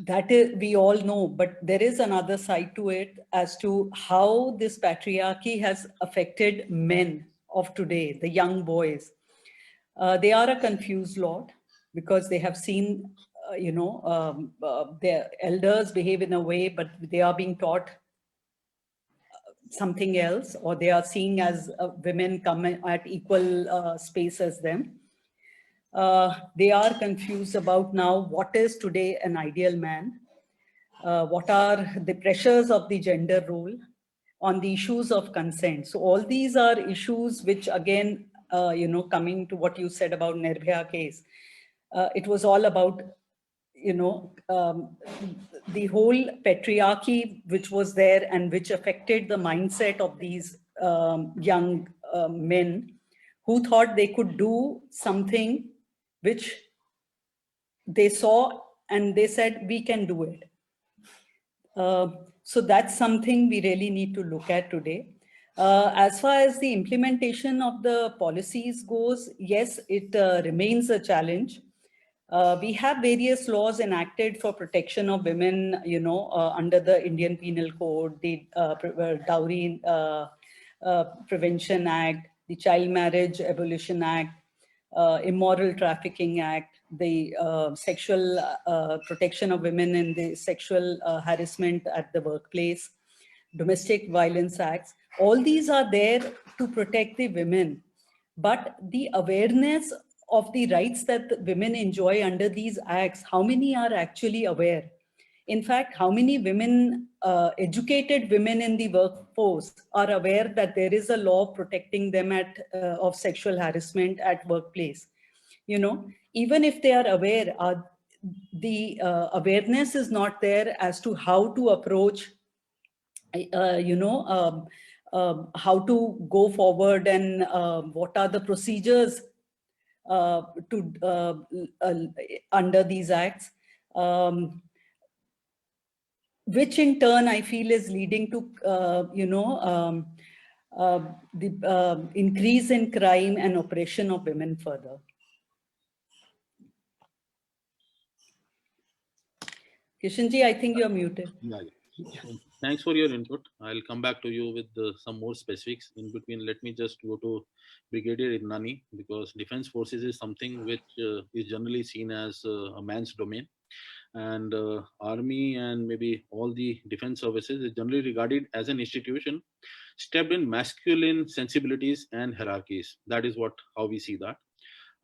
That is, we all know, but there is another side to it as to how this patriarchy has affected men of today, the young boys. They are a confused lot because they have seen their elders behave in a way, but they are being taught something else, or they are seeing as women come at equal space as them. They are confused about now what is today an ideal man, what are the pressures of the gender role, on the issues of consent. So all these are issues which again, coming to what you said about Nirbhaya case, it was all about, the whole patriarchy which was there and which affected the mindset of these young men who thought they could do something which they saw and they said, we can do it. So that's something we really need to look at today. As far as the implementation of the policies goes, yes, it remains a challenge. We have various laws enacted for protection of women, under the Indian Penal Code, the Dowry Prevention Act, the Child Marriage Abolition Act, Immoral Trafficking Act, the sexual protection of women and the sexual harassment at the workplace, domestic violence acts. All these are there to protect the women, but the awareness of the rights that women enjoy under these acts, how many are actually aware? In fact, how many women, educated women in the workforce are aware that there is a law protecting them of sexual harassment at workplace? Even if they are aware, the awareness is not there as to how to approach, how to go forward and what are the procedures under these acts, which in turn I feel is leading to, the increase in crime and oppression of women further. Kishanji, I think you're muted. Yeah. Thanks for your input. I'll come back to you with some more specifics. In between, let me just go to Brigadier Idnani, because defense forces is something which is generally seen as a man's domain, and army and maybe all the defense services is generally regarded as an institution steeped in masculine sensibilities and hierarchies. That is how we see that.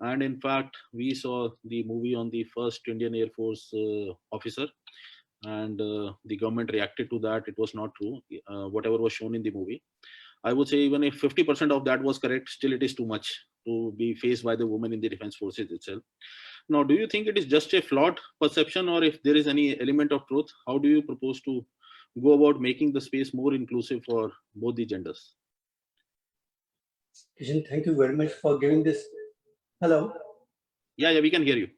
And in fact, we saw the movie on the first Indian Air Force officer, and the government reacted to that. It was not true, whatever was shown in the movie. I would say even if 50% of that was correct, still it is too much to be faced by the women in the defense forces itself. Now, do you think it is just a flawed perception, or if there is any element of truth, how do you propose to go about making the space more inclusive for both the genders? Kishan, thank you very much for giving this. Hello. Yeah, we can hear you.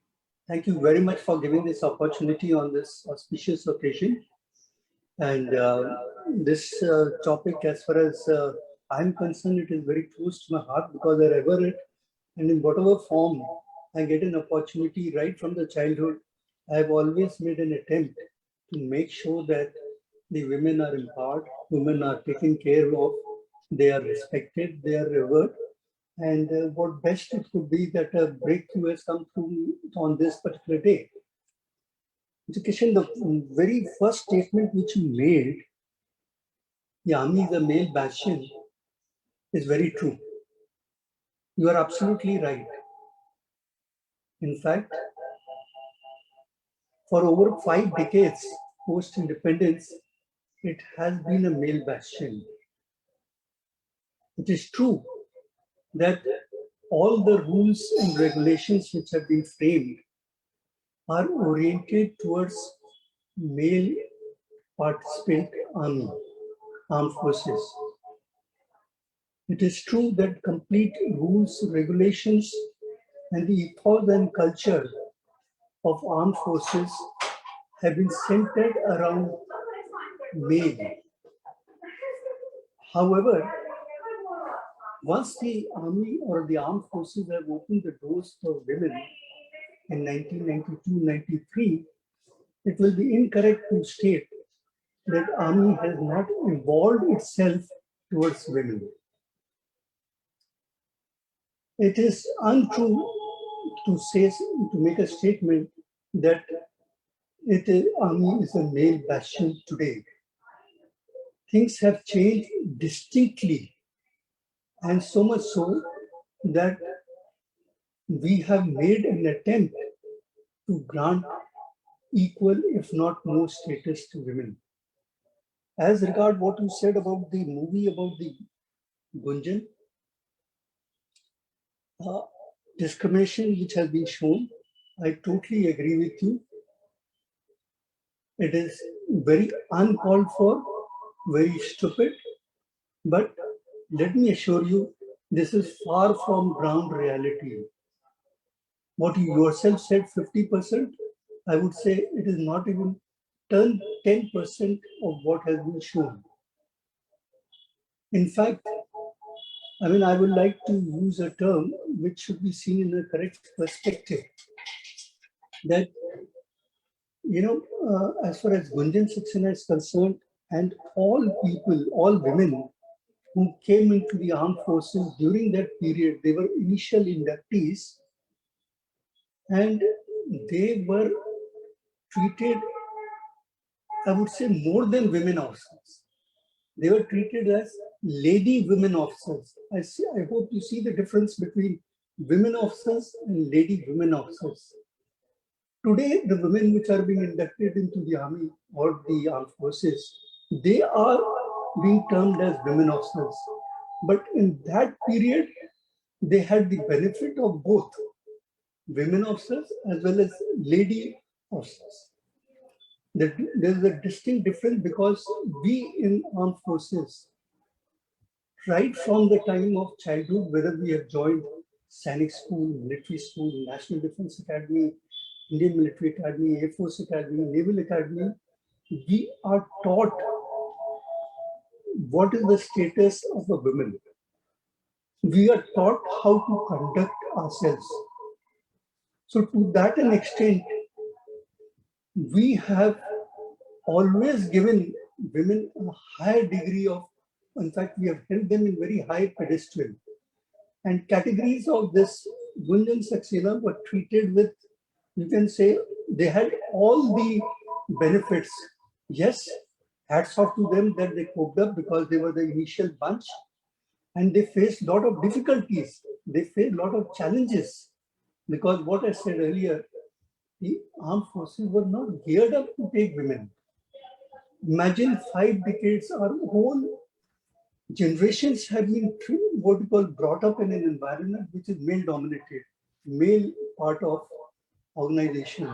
Thank you very much for giving this opportunity on this auspicious occasion. And this topic, as far as I'm concerned, it is very close to my heart because I rever it. And in whatever form I get an opportunity right from the childhood, I've always made an attempt to make sure that the women are empowered, women are taken care of, they are respected, they are revered. And what best it could be that a breakthrough has come through on this particular day. Kishan, the very first statement which you made, the army is a male bastion, is very true. You are absolutely right. In fact, for over 5 decades post-independence, it has been a male bastion. It is true that all the rules and regulations which have been framed are oriented towards male participant armed forces. It is true that complete rules, regulations, and the ethos and culture of armed forces have been centered around male. However, once the army or the armed forces have opened the doors for women in 1992-93, it will be incorrect to state that army has not evolved itself towards women. It is untrue to make a statement that army is a male bastion today. Things have changed distinctly, and so much so that we have made an attempt to grant equal, if not more, status to women. As regard what you said about the movie about the Gunjan, discrimination which has been shown, I totally agree with you. It is very uncalled for, very stupid, but let me assure you, this is far from ground reality. What you yourself said, 50%, I would say it is not even 10% of what has been shown. In fact, I mean, I would like to use a term which should be seen in a correct perspective. That, you know, as far as Gunjan Saxena is concerned, and all people, all women who came into the armed forces during that period, they were initial inductees, and they were treated, I would say, more than women officers. They were treated as lady women officers. I hope you see the difference between women officers and lady women officers. Today, the women which are being inducted into the army or the armed forces, they are being termed as women officers. But in that period, they had the benefit of both women officers as well as lady officers. There's a distinct difference because we in armed forces, right from the time of childhood, whether we have joined Sainik School, Military School, National Defense Academy, Indian Military Academy, Air Force Academy, Naval Academy, we are taught what is the status of a woman. We are taught how to conduct ourselves. So to that an extent, we have always given women a higher degree of, in fact, we have held them in very high pedestal. And categories of this Gunjan Saxena were treated with, you can say, they had all the benefits. Yes, hats off to them that they coped up because they were the initial bunch and they faced a lot of difficulties. They faced a lot of challenges because what I said earlier, the armed forces were not geared up to take women. Imagine 5 decades, our whole generations have been what we call brought up in an environment which is male dominated, male part of organization.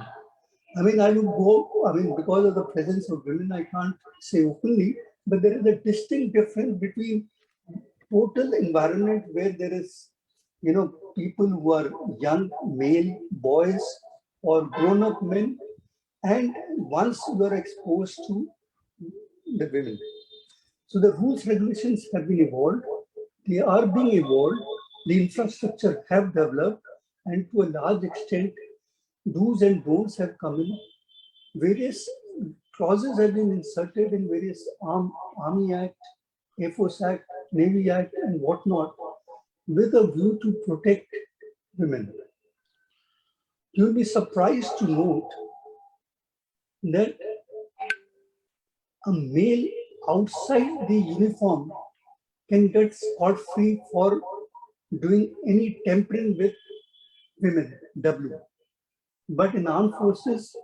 I mean, I would go, I mean, because of the presence of women, I can't say openly, but there is a distinct difference between total environment where there is, you know, people who are young male boys or grown-up men, and once you are exposed to the women. So the rules, regulations have been evolved. They are being evolved. The infrastructure have developed, and to a large extent, do's and don'ts have come in. Various clauses have been inserted in various Army Act, Air Force Act, Navy Act, and whatnot, with a view to protect women. You'll be surprised to note that a male outside the uniform can get scot-free for doing any tampering with women, W. But in armed forces,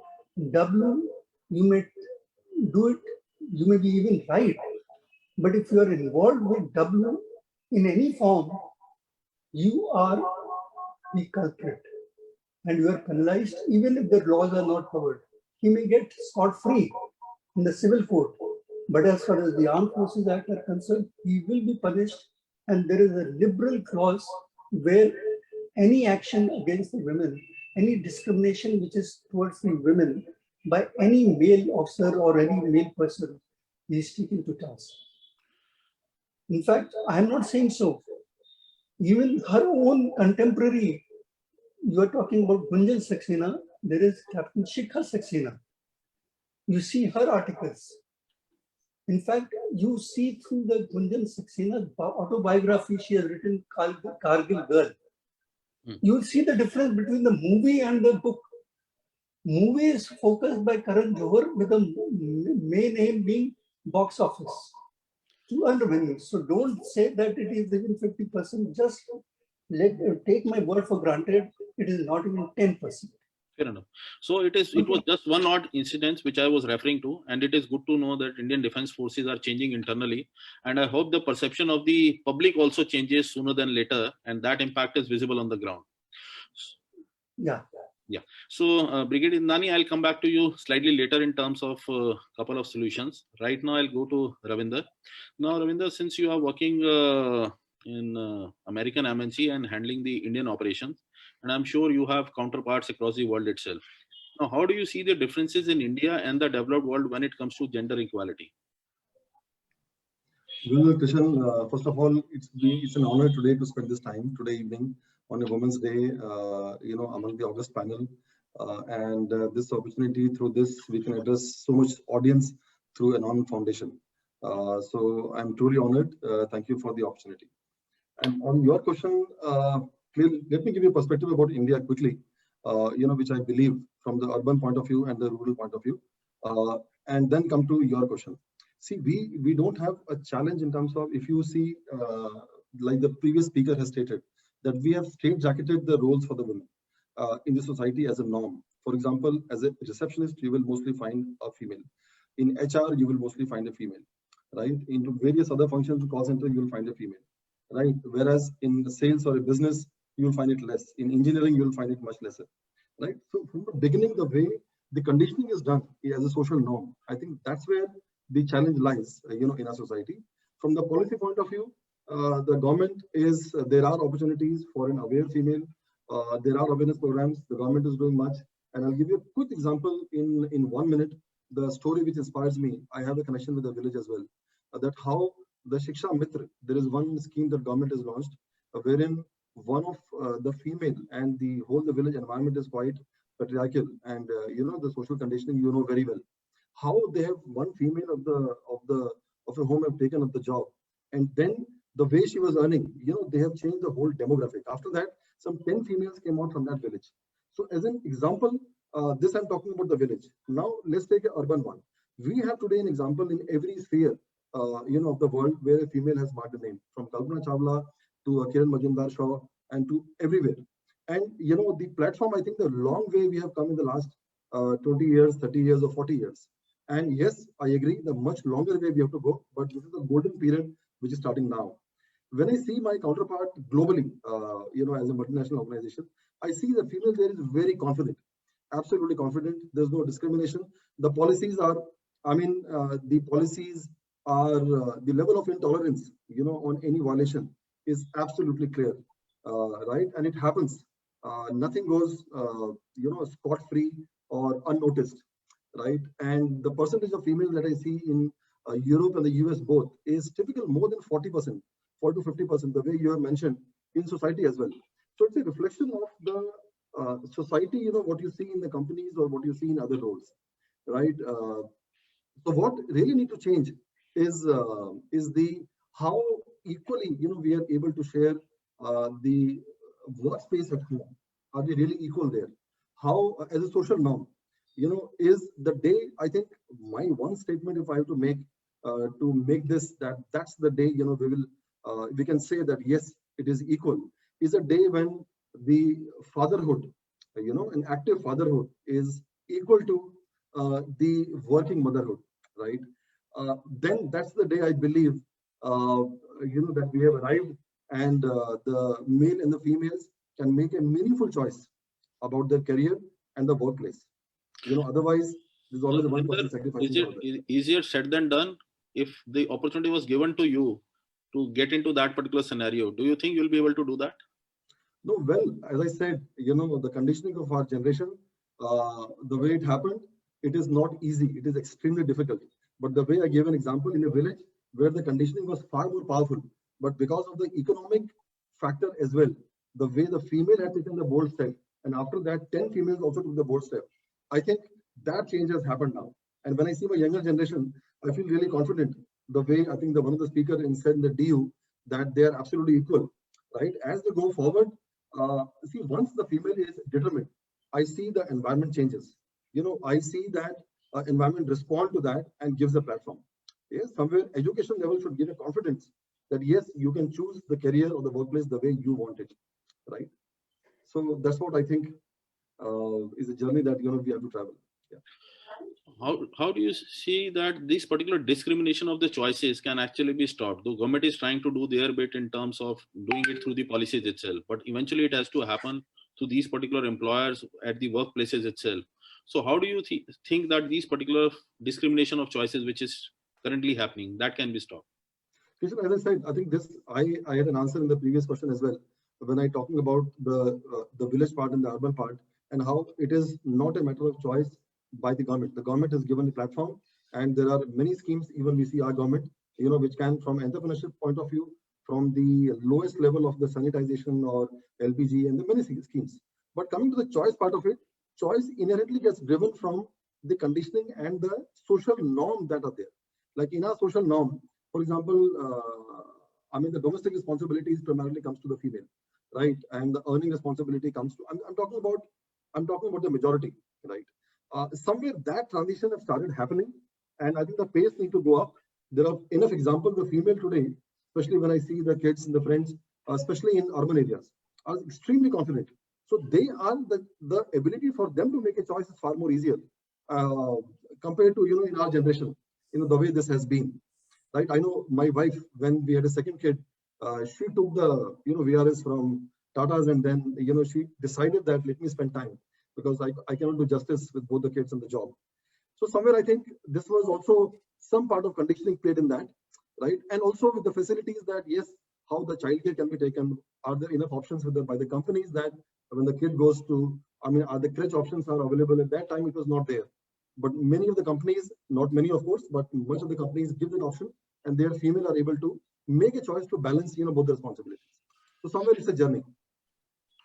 W, you may do it, you may be even right. But if you are involved with W in any form, you are the culprit and you are penalized even if the laws are not covered. He may get scot-free in the civil court, but as far as the Armed Forces Act are concerned, he will be punished, and there is a liberal clause where any action against the women, any discrimination which is towards the women by any male officer or any male person is taken to task. In fact, I am not saying so. Even her own contemporary, you are talking about Gunjan Saxena, there is Captain Shikha Saxena. You see her articles. In fact, you see through the Gunjan Saxena autobiography she has written, Kargil Girl. You will see the difference between the movie and the book. Movie is focused by Karan Johar with the main aim being box office to earn revenue. So don't say that it is even 50%. Just take my word for granted. It is not even 10%. Fair enough. So it was just one odd incident which I was referring to, and it is good to know that Indian Defence Forces are changing internally, and I hope the perception of the public also changes sooner than later, and that impact is visible on the ground. Yeah. Yeah. So Brigadier Indani, I'll come back to you slightly later in terms of a couple of solutions. Right now, I'll go to Ravinder. Now, Ravinder, since you are working in American MNC and handling the Indian operations, and I'm sure you have counterparts across the world itself. Now, how do you see the differences in India and the developed world when it comes to gender equality? Well, Krishan, first of all, it's an honor today to spend this time today evening on a Women's Day, among the August panel, and this opportunity through this we can address so much audience through Anon Foundation. So I'm truly honored. Thank you for the opportunity. And on your question, clearly, let me give you a perspective about India quickly, which I believe from the urban point of view and the rural point of view, and then come to your question. See, we don't have a challenge in terms of, if you see, like the previous speaker has stated, that we have straight-jacketed the roles for the women in the society as a norm. For example, as a receptionist, you will mostly find a female. In HR, you will mostly find a female, right? In various other functions, call center, you will find a female, right? Whereas in the sales or a business, you will find it less. In engineering, you will find it much lesser, right? So from the beginning, the way the conditioning is done as a social norm, I think that's where the challenge lies, in our society. From the policy point of view, the government there are opportunities for an aware female. There are awareness programs. The government is doing much. And I'll give you a quick example in 1 minute. The story which inspires me, I have a connection with the village as well. That how the Shiksha Mitra, there is one scheme that government has launched, wherein one of the female and the village environment is quite patriarchal, and the social conditioning very well. How they have one female of a home have taken up the job, and then the way she was earning, they have changed the whole demographic. After that, some 10 females came out from that village. So as an example, this I'm talking about the village. Now let's take an urban one. We have today an example in every sphere, of the world where a female has marked the name, from Kalpana Chawla to Kiran Majumdar-Shaw and to everywhere. And the platform, I think the long way we have come in the last 20 years, 30 years or 40 years. And yes, I agree, the much longer way we have to go, but this is the golden period which is starting now. When I see my counterpart globally, as a multinational organization, I see the female there is very confident. absolutely confident. There's no discrimination. The policies are, the policies are, the level of intolerance, on any violation is absolutely clear, right? And it happens. Nothing goes, scot-free or unnoticed, right? And the percentage of females that I see in Europe and the US both is typical more than 40%, 40 to 50%, the way you have mentioned, in society as well. So it's a reflection of the society, what you see in the companies or what you see in other roles, right? So what really need to change is the how equally, we are able to share the workspace at home. Are we really equal there? How, as a social norm, is the day, I think my one statement, if I have to make this, that's the day, we can say that, yes, it is equal, is a day when the fatherhood, an active fatherhood is equal to the working motherhood, right? Then that's the day I believe, that we have arrived, and the male and the females can make a meaningful choice about their career and the workplace. Otherwise, there's always a one person sacrifice. Is it easier said than done? If the opportunity was given to you to get into that particular scenario, do you think you'll be able to do that? No, well, as I said, the conditioning of our generation, the way it happened, it is not easy. It is extremely difficult. But the way I gave an example in a village where the conditioning was far more powerful, but because of the economic factor as well, the way the female had taken the bold step, and after that, 10 females also took the bold step. I think that change has happened now. And when I see my younger generation, I feel really confident. The way I think one of the speakers said in the DU that they are absolutely equal, right? As they go forward, see, once the female is determined, I see the environment changes. I see that environment respond to that and gives a platform. Yes, somewhere education level should give a confidence that yes, you can choose the career or the workplace the way you want it, right? So that's what I think is a journey that we have to travel. Yeah. How do you see that this particular discrimination of the choices can actually be stopped? The government is trying to do their bit in terms of doing it through the policies itself, but eventually it has to happen to these particular employers at the workplaces itself. So how do you think that these particular discrimination of choices, which is currently happening, that can be stopped? As I said, I think this, I had an answer in the previous question as well, when I talking about the village part and the urban part, and how it is not a matter of choice by the government. The government has given the platform, and there are many schemes, even we see our government, which can, from entrepreneurship point of view, from the lowest level of the sanitization or LPG and the many schemes. But coming to the choice part of it, choice inherently gets driven from the conditioning and the social norm that are there. Like in our social norm, for example, the domestic responsibilities primarily comes to the female, right? And the earning responsibility comes to, I'm talking about the majority, right? Somewhere that transition has started happening, and I think the pace needs to go up. There are enough examples of female today, especially when I see the kids and the friends, especially in urban areas, are extremely confident. So they are the ability for them to make a choice is far more easier compared to in our generation, the way this has been, right? I know my wife, when we had a second kid, she took the VRS from Tata's, and then she decided that let me spend time, because I cannot do justice with both the kids and the job. So somewhere I think this was also some part of conditioning played in that, right? And also with the facilities that, yes, how the childcare can be taken, are there enough options by the companies that when the kid goes to, are the crèche options are available? At that time, it was not there. But many of the companies, not many of course, but much of the companies give that option, and their female are able to make a choice to balance, both the responsibilities. So somewhere it's a journey.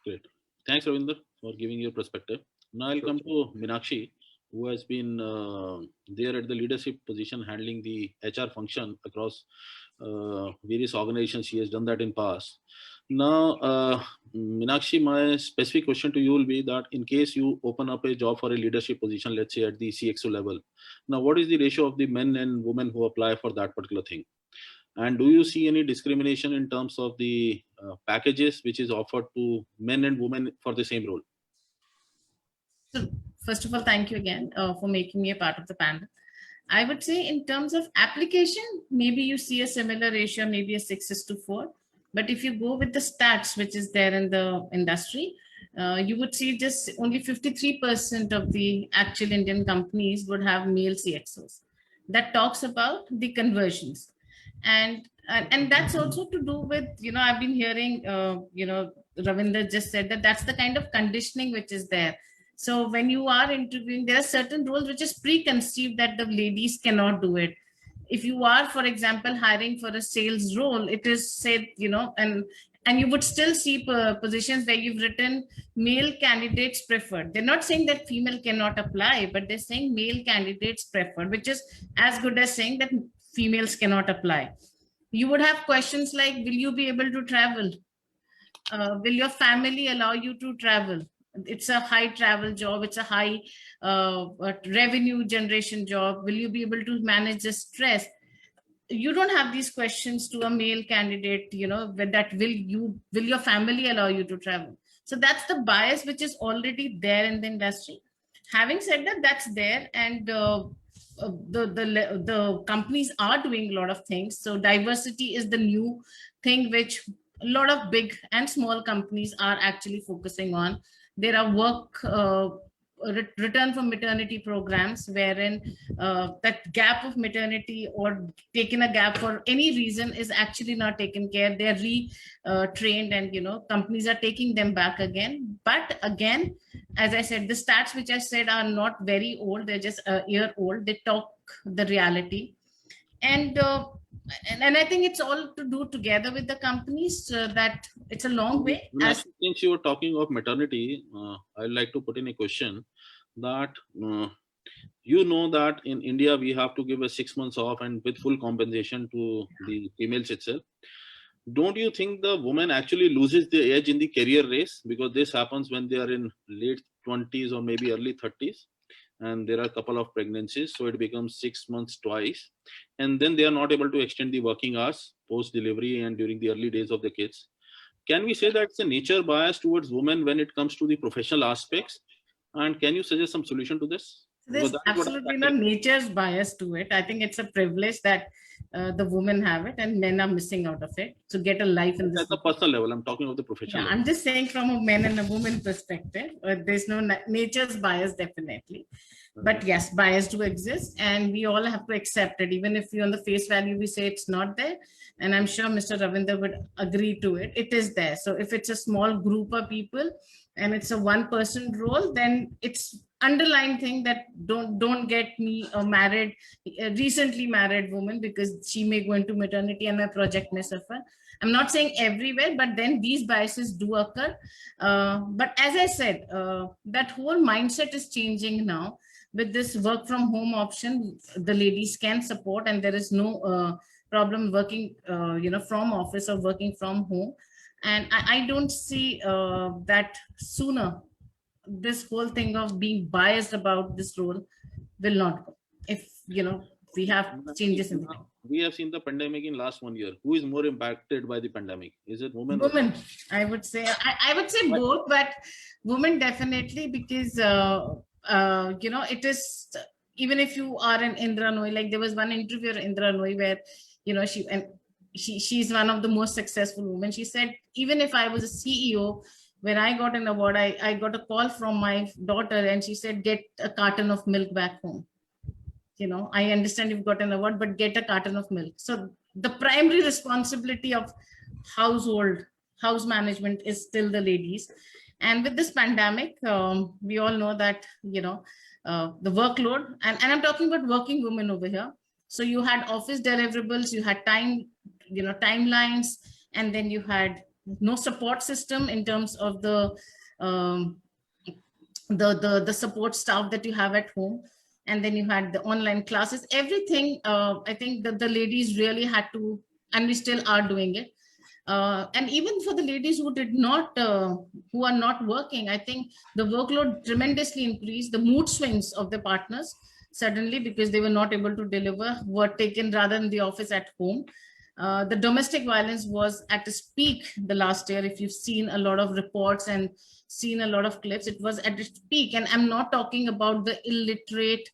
Great. Thanks, Ravinder, for giving your perspective. Now I'll come to Meenakshi, who has been there at the leadership position, handling the HR function across various organizations. She has done that in past. Now, Meenakshi, my specific question to you will be that in case you open up a job for a leadership position, let's say at the CXO level, now what is the ratio of the men and women who apply for that particular thing? And do you see any discrimination in terms of the packages which is offered to men and women for the same role? So first of all, thank you again for making me a part of the panel. I would say in terms of application, maybe you see a similar ratio, maybe a 6:4. But if you go with the stats, which is there in the industry, you would see just only 53% of the actual Indian companies would have male CXOs. That talks about the conversions. And that's also to do with, I've been hearing, Ravinder just said that that's the kind of conditioning which is there. So when you are interviewing, there are certain roles which is preconceived that the ladies cannot do it. If you are, for example, hiring for a sales role, it is said, and you would still see positions where you've written male candidates preferred. They're not saying that female cannot apply, but they're saying male candidates preferred, which is as good as saying that females cannot apply. You would have questions like, will you be able to travel? Will your family allow you to travel? It's a high travel job. It's a high revenue generation job. Will you be able to manage the stress? You don't have these questions to a male candidate, that will your family allow you to travel? So that's the bias which is already there in the industry. Having said that, that's there, and the companies are doing a lot of things. So diversity is the new thing which a lot of big and small companies are actually focusing on. There are return from maternity programs wherein that gap of maternity or taking a gap for any reason is actually not taken care. They're retrained, and companies are taking them back again. But again, as I said, the stats which I said are not very old. They're just a year old. They talk the reality. And I think it's all to do together with the companies, that it's a long way. Since you were talking of maternity, I'd like to put in a question that that in India we have to give a 6 months off and with full compensation to the females itself. Don't you think the woman actually loses the edge in the career race, because this happens when they are in late 20s or maybe early 30s? And there are a couple of pregnancies, so it becomes 6 months twice, and then they are not able to extend the working hours post delivery and during the early days of the kids. Can we say that it's a nature bias towards women when it comes to the professional aspects? And can you suggest some solution to this? There's absolutely no nature's bias to it. I think it's a privilege that the women have it, and men are missing out of it to get a life in this. At the personal level, I'm talking of the professional level. I'm just saying from a men and a woman perspective, there's no nature's bias, definitely. But yes, bias do exist, and we all have to accept it. Even if you on the face value, we say it's not there. And I'm sure Mr. Ravinder would agree to it. It is there. So if it's a small group of people and it's a one-person role, then it's underlying thing that don't get me a recently married woman, because she may go into maternity and my project may suffer. I'm not saying everywhere, but then these biases do occur. But as I said, that whole mindset is changing now. With this work from home option, the ladies can support, and there is no problem working from office or working from home. And I don't see that sooner this whole thing of being biased about this role will not go. If we have changes in the time. We have seen the pandemic in last 1 year. Who is more impacted by the pandemic? Is it women? Women, I would say. I would say both, but women definitely, because it is, even if you are in Indra Nooyi, like there was one interviewer in Indra Nooyi where she's one of the most successful women. She said, even if I was a CEO, when I got an award, I got a call from my daughter, and she said, get a carton of milk back home. I understand you've got an award, but get a carton of milk. So the primary responsibility of house management is still the ladies. And with this pandemic, we all know that, the workload, and I'm talking about working women over here. So you had office deliverables, you had timelines, and then you had no support system in terms of the support staff that you have at home. And then you had the online classes, everything. I think that the ladies really had to, and we still are doing it. And even for the ladies who who are not working, I think the workload tremendously increased. The mood swings of the partners suddenly, because they were not able to deliver, were taken rather in the office at home. The domestic violence was at its peak the last year. If you've seen a lot of reports and seen a lot of clips, it was at its peak. And I'm not talking about the illiterate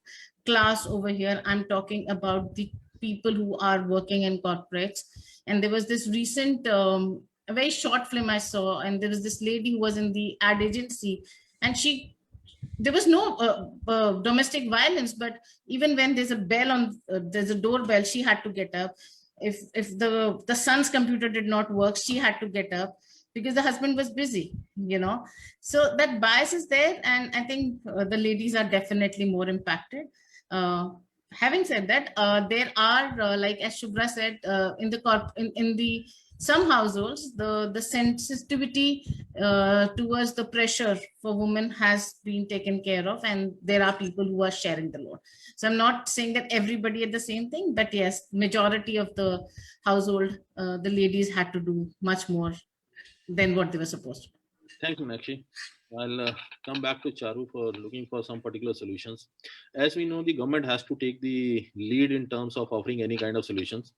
class over here. I'm talking about the people who are working in corporates. And there was this recent a very short film I saw, and there was this lady who was in the ad agency, and there was no domestic violence, but even when there's a bell on, there's a doorbell, she had to get up. If the son's computer did not work, she had to get up because the husband was busy, you know. So that bias is there, and I think the ladies are definitely more impacted. Having said that, there are, like as Shubhra said, in the some households, the sensitivity towards the pressure for women has been taken care of, and there are people who are sharing the load. So I'm not saying that everybody had the same thing, but yes, majority of the household, the ladies had to do much more than what they were supposed to. Thank you, Meenakshi. I'll come back to Charu for looking for some particular solutions. As we know, the government has to take the lead in terms of offering any kind of solutions.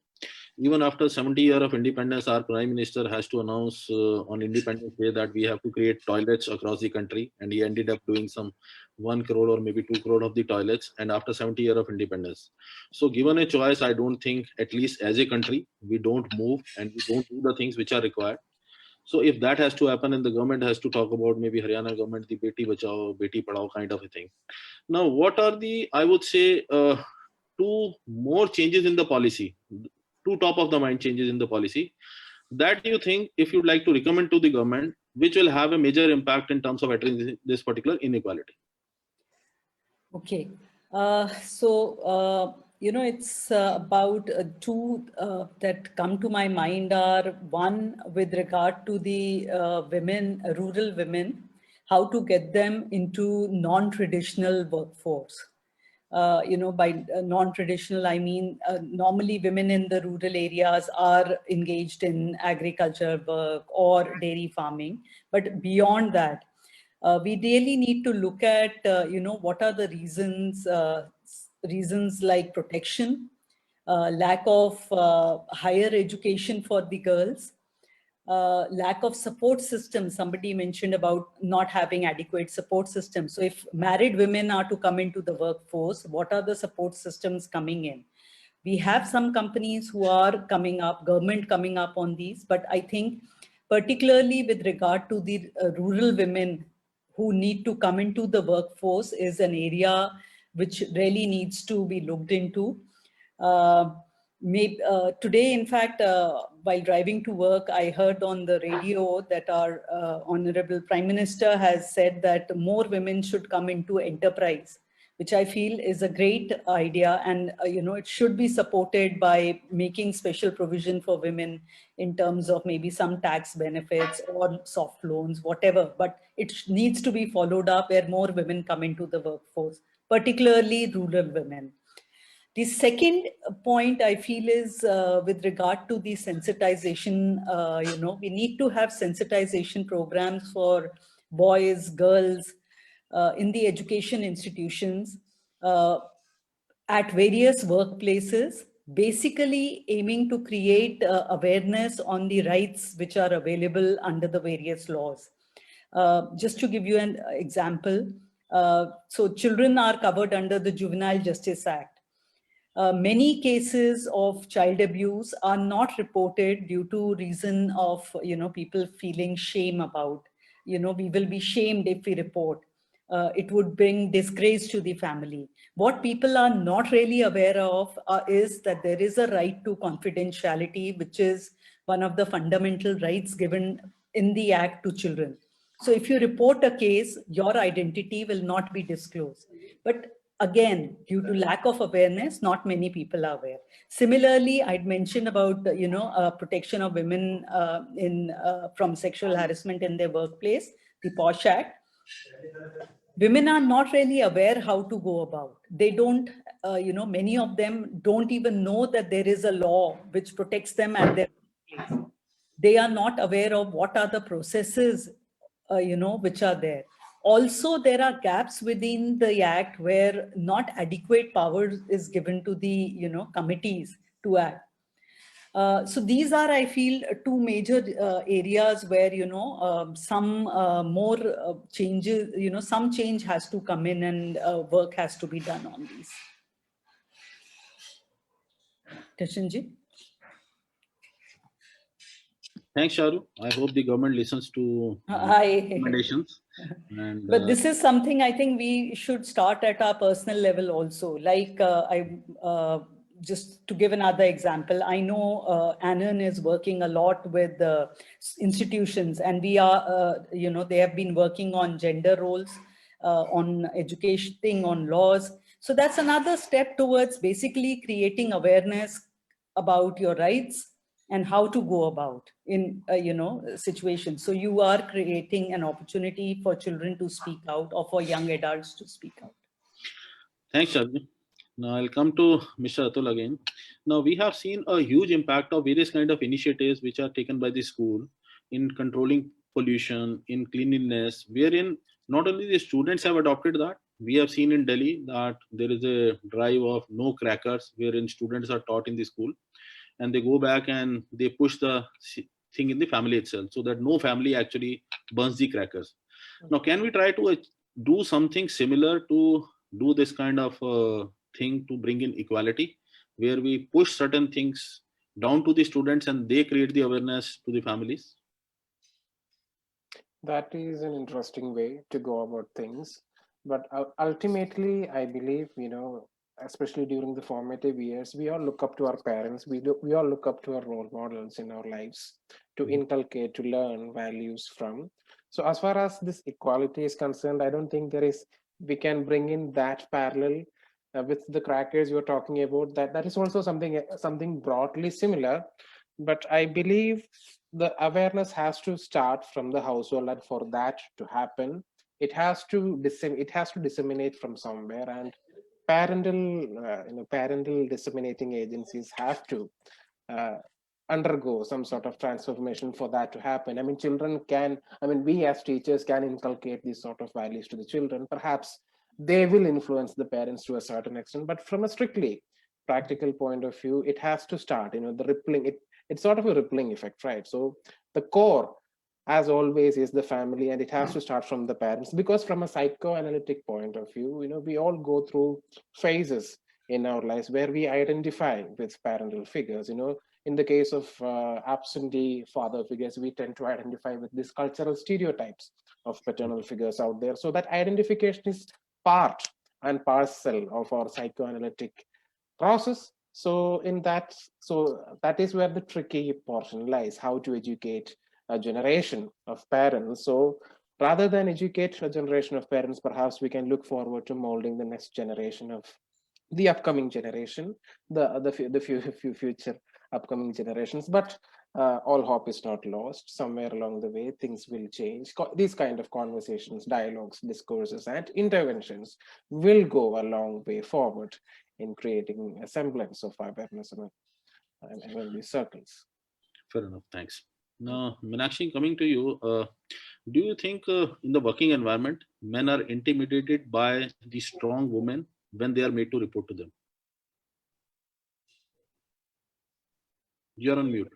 Even after 70 years of independence, our Prime Minister has to announce on Independence Day that we have to create toilets across the country, and he ended up doing some 1 crore or maybe 2 crore of the toilets, and after 70 years of independence. So given a choice, I don't think, at least as a country, we don't move and we don't do the things which are required. So if that has to happen, and the government has to talk about, maybe Haryana government, the Beti Bachao, Beti Padhao kind of a thing. Now, what are the, I would say, two more changes in the policy, two top of the mind changes in the policy that you think, if you'd like to recommend to the government, which will have a major impact in terms of addressing this particular inequality? Okay. You know, it's about two that come to my mind are one with regard to the women, rural women, how to get them into non-traditional workforce. You know, by non-traditional, I mean, normally women in the rural areas are engaged in agriculture work or dairy farming, but beyond that, we really need to look at, you know, what are the reasons like protection, lack of higher education for the girls, lack of support system. Somebody mentioned about not having adequate support systems. So if married women are to come into the workforce, what are the support systems coming in? We have some companies who are coming up, government coming up on these, but I think particularly with regard to the rural women who need to come into the workforce is an area which really needs to be looked into. Today, in fact, while driving to work, I heard on the radio that our Honorable Prime Minister has said that more women should come into enterprise, which I feel is a great idea. And, you know, it should be supported by making special provision for women in terms of maybe some tax benefits or soft loans, whatever. But it needs to be followed up where more women come into the workforce, particularly rural women. The second point I feel is with regard to the sensitization, you know, we need to have sensitization programs for boys, girls in the education institutions at various workplaces, basically aiming to create awareness on the rights which are available under the various laws. Just to give you an example, so children are covered under the Juvenile Justice Act. Many cases of child abuse are not reported due to reason of, you know, people feeling shame about, you know, we will be shamed if we report. It would bring disgrace to the family. What people are not really aware of is that there is a right to confidentiality, which is one of the fundamental rights given in the Act to children. So if you report a case, your identity will not be disclosed. But again, due to lack of awareness, not many people are aware. Similarly, I'd mentioned about, you know, protection of women from sexual harassment in their workplace, the POSH Act. Women are not really aware how to go about. They don't, you know, many of them don't even know that there is a law which protects them at their workplace. They are not aware of what are the processes, you know, which are there. Also, there are gaps within the Act where not adequate power is given to the, you know, committees to act. So these are, I feel, two major areas where, you know, some more changes, you know, some change has to come in and work has to be done on these. Krishanji? Thanks, Sharu. I hope the government listens to recommendations. And, but this is something I think we should start at our personal level also. Like just to give another example, I know Anand is working a lot with institutions, and we are, they have been working on gender roles, on education, on laws. So that's another step towards basically creating awareness about your rights and how to go about in situations. So you are creating an opportunity for children to speak out, or for young adults to speak out. Thanks, Sharu. Now I'll come to Mr. Atul again. Now we have seen a huge impact of various kind of initiatives which are taken by the school in controlling pollution, in cleanliness, wherein not only the students have adopted that. We have seen in Delhi that there is a drive of no crackers, wherein students are taught in the school, and they go back and they push the thing in the family itself, so that no family actually burns the crackers. Now, can we try to do something similar to do this kind of thing to bring in equality, where we push certain things down to the students and they create the awareness to the families? That is an interesting way to go about things. But ultimately, I believe, especially during the formative years, we all look up to our parents. We all look up to our role models in our lives to inculcate, to learn values from. So as far as this equality is concerned, I don't think we can bring in that parallel with the crackers you're talking about. That is also something broadly similar. But I believe the awareness has to start from the household, and for that to happen, it has to disseminate from somewhere, and parental disseminating agencies have to undergo some sort of transformation for that to happen. I mean, we as teachers can inculcate these sort of values to the children. Perhaps they will influence the parents to a certain extent, but from a strictly practical point of view, it has to start, the rippling, it's sort of a rippling effect, right? So the core, as always, is the family, and it has to start from the parents, because from a psychoanalytic point of view, we all go through phases in our lives where we identify with parental figures. In the case of absentee father figures, we tend to identify with these cultural stereotypes of paternal figures out there. So that identification is part and parcel of our psychoanalytic process. So that is where the tricky portion lies: how to educate a generation of parents. So rather than educate a generation of parents, perhaps we can look forward to molding the next generation of the upcoming generation, the future upcoming generations. But all hope is not lost. Somewhere along the way, things will change. These kind of conversations, dialogues, discourses, and interventions will go a long way forward in creating a semblance of awareness among these circles. Fair enough. Thanks. Now, Meenakshi, coming to you, do you think in the working environment, men are intimidated by the strong women when they are made to report to them? You're on mute.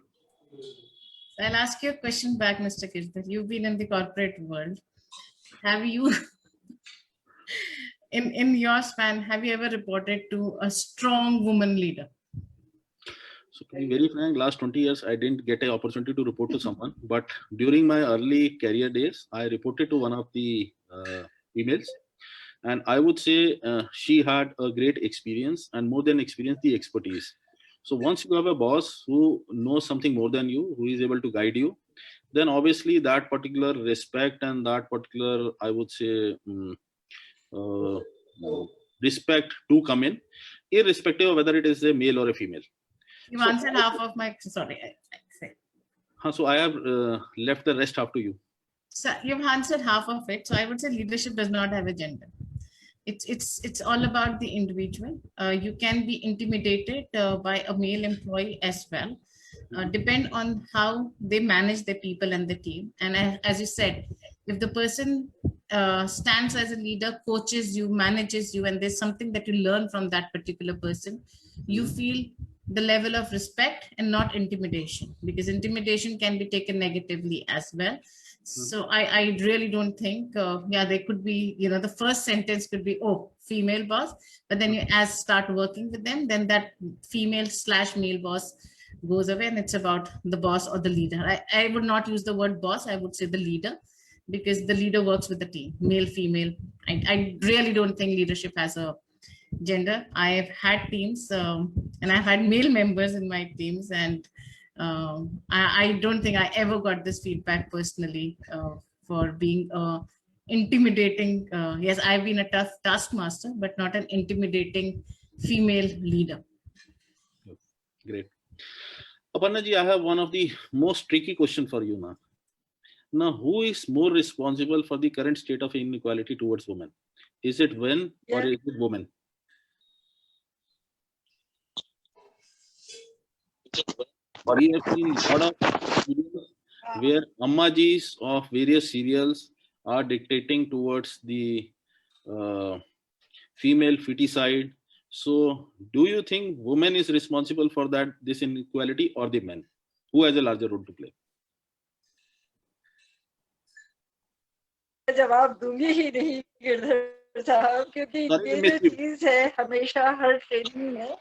I'll ask you a question back, Mr. Girdhar. You've been in the corporate world. Have you, in your span, have you ever reported to a strong woman leader? So to be very frank, last 20 years, I didn't get an opportunity to report to someone. But during my early career days, I reported to one of the females. And I would say she had a great experience, and more than experience, the expertise. So once you have a boss who knows something more than you, who is able to guide you, then obviously that particular respect and that particular, I would say, respect to come in, irrespective of whether it is a male or a female. You answered half of my, sorry. So I have left the rest up to you. So you've answered half of it. So I would say leadership does not have a gender. It's all about the individual. You can be intimidated by a male employee as well. Depend on how they manage their people and the team. And as you said, if the person stands as a leader, coaches you, manages you, and there's something that you learn from that particular person, you feel the level of respect and not intimidation, because intimidation can be taken negatively as well. So I really don't think, there could be, the first sentence could be, oh, female boss, but then you start working with them, then that female/male boss goes away, and it's about the boss or the leader. I would not use the word boss, I would say the leader, because the leader works with the team, male, female. I really don't think leadership has a gender. I have had teams and I've had male members in my teams, and I don't think I ever got this feedback personally for being intimidating. Yes, I've been a tough taskmaster, but not an intimidating female leader. Great. Aparna ji, I have one of the most tricky question for you now. Now, who is more responsible for the current state of inequality towards women? Is it men or Yeah. is it women? We have seen a lot of serials where Ammajis of various serials are dictating towards the female feticide. So, do you think women is responsible for that, this inequality, or the men? Who has a larger role to play? जवाब दूंगी ही नहीं गिरधर साहब, क्योंकि Sorry ये to जो miss you. चीज है हमेशा हर ट्रेनिंग में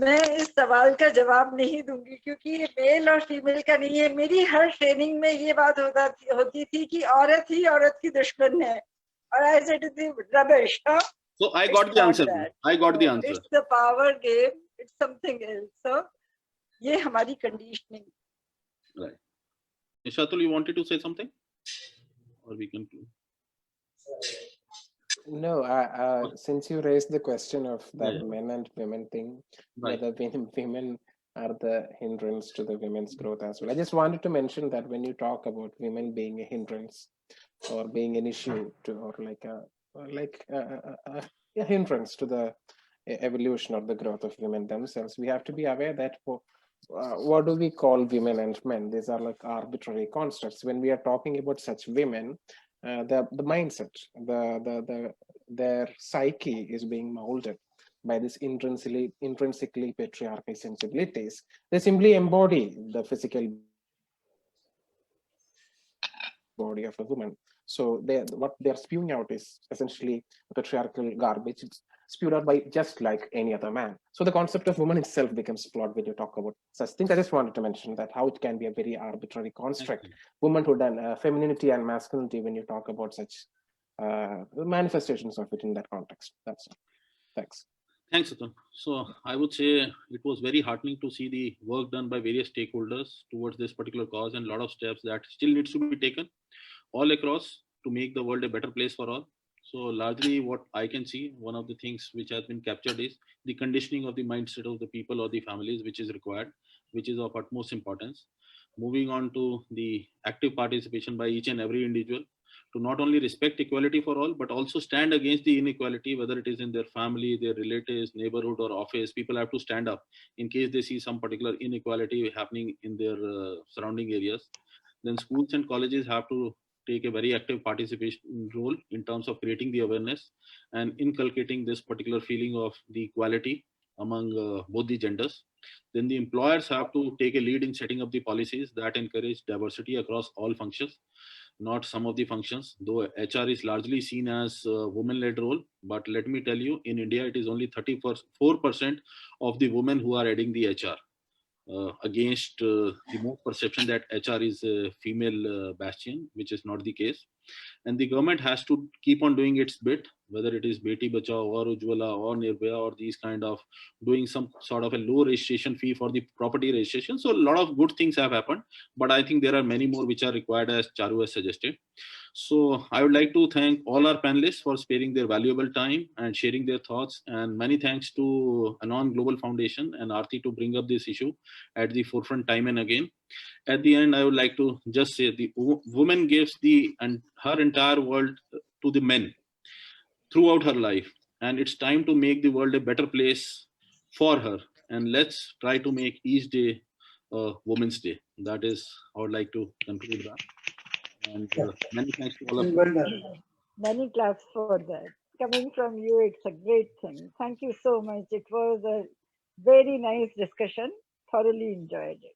मैं इस सवाल का जवाब नहीं दूंगी, क्योंकि ये मेल और फीमेल का नहीं है। मेरी हर ट्रेनिंग में ये बात होती थी कि औरत ही औरत की दुश्मन है, और I said rubbish. So I It's got the not answer. that. I got the No, answer. It's the power game. It's something else. So ये हमारी conditioning. Right. Shatul, you wanted to say something? Or we can. No, since you raised the question of that Yeah. men and women thing, Right. whether women are the hindrance to the women's growth as well. I just wanted to mention that when you talk about women being a hindrance or being an issue to, or like a hindrance to the evolution or the growth of women themselves, we have to be aware that what do we call women and men? These are like arbitrary constructs. When we are talking about such women, the mindset, their psyche is being molded by this intrinsically patriarchal sensibilities. They simply embody the physical body of a woman. So what they're spewing out is essentially patriarchal garbage. It's spewed out by just like any other man. So the concept of woman itself becomes flawed when you talk about such things. I just wanted to mention that how it can be a very arbitrary construct, womanhood and femininity and masculinity when you talk about such manifestations of it in that context. That's all. Thanks. Thanks, Atul. So I would say it was very heartening to see the work done by various stakeholders towards this particular cause, and a lot of steps that still needs to be taken all across to make the world a better place for all. So largely what I can see, one of the things which has been captured is the conditioning of the mindset of the people or the families, which is required, which is of utmost importance. Moving on to the active participation by each and every individual to not only respect equality for all, but also stand against the inequality, whether it is in their family, their relatives, neighborhood, or office. People have to stand up in case they see some particular inequality happening in their surrounding areas. Then schools and colleges have to take a very active participation role in terms of creating the awareness and inculcating this particular feeling of the equality among both the genders. Then the employers have to take a lead in setting up the policies that encourage diversity across all functions, not some of the functions, though HR is largely seen as a woman-led role. But let me tell you, in India, it is only 34% of the women who are heading the HR. Against the more perception that HR is a female bastion, which is not the case. And the government has to keep on doing its bit, whether it is Beti Bachao or Ujjwala or Nirbhaya or these kind of doing some sort of a low registration fee for the property registration. So a lot of good things have happened, but I think there are many more which are required, as Charu has suggested. So I would like to thank all our panelists for sparing their valuable time and sharing their thoughts. And many thanks to Anon Global Foundation and Aarti to bring up this issue at the forefront time and again. At the end, I would like to just say the woman gives her entire world to the men throughout her life. And it's time to make the world a better place for her. And let's try to make each day Women's Day. That is how I'd like to conclude that. And many thanks to all of you. Well done. Many claps for that. Coming from you, it's a great thing. Thank you so much. It was a very nice discussion. Thoroughly enjoyed it.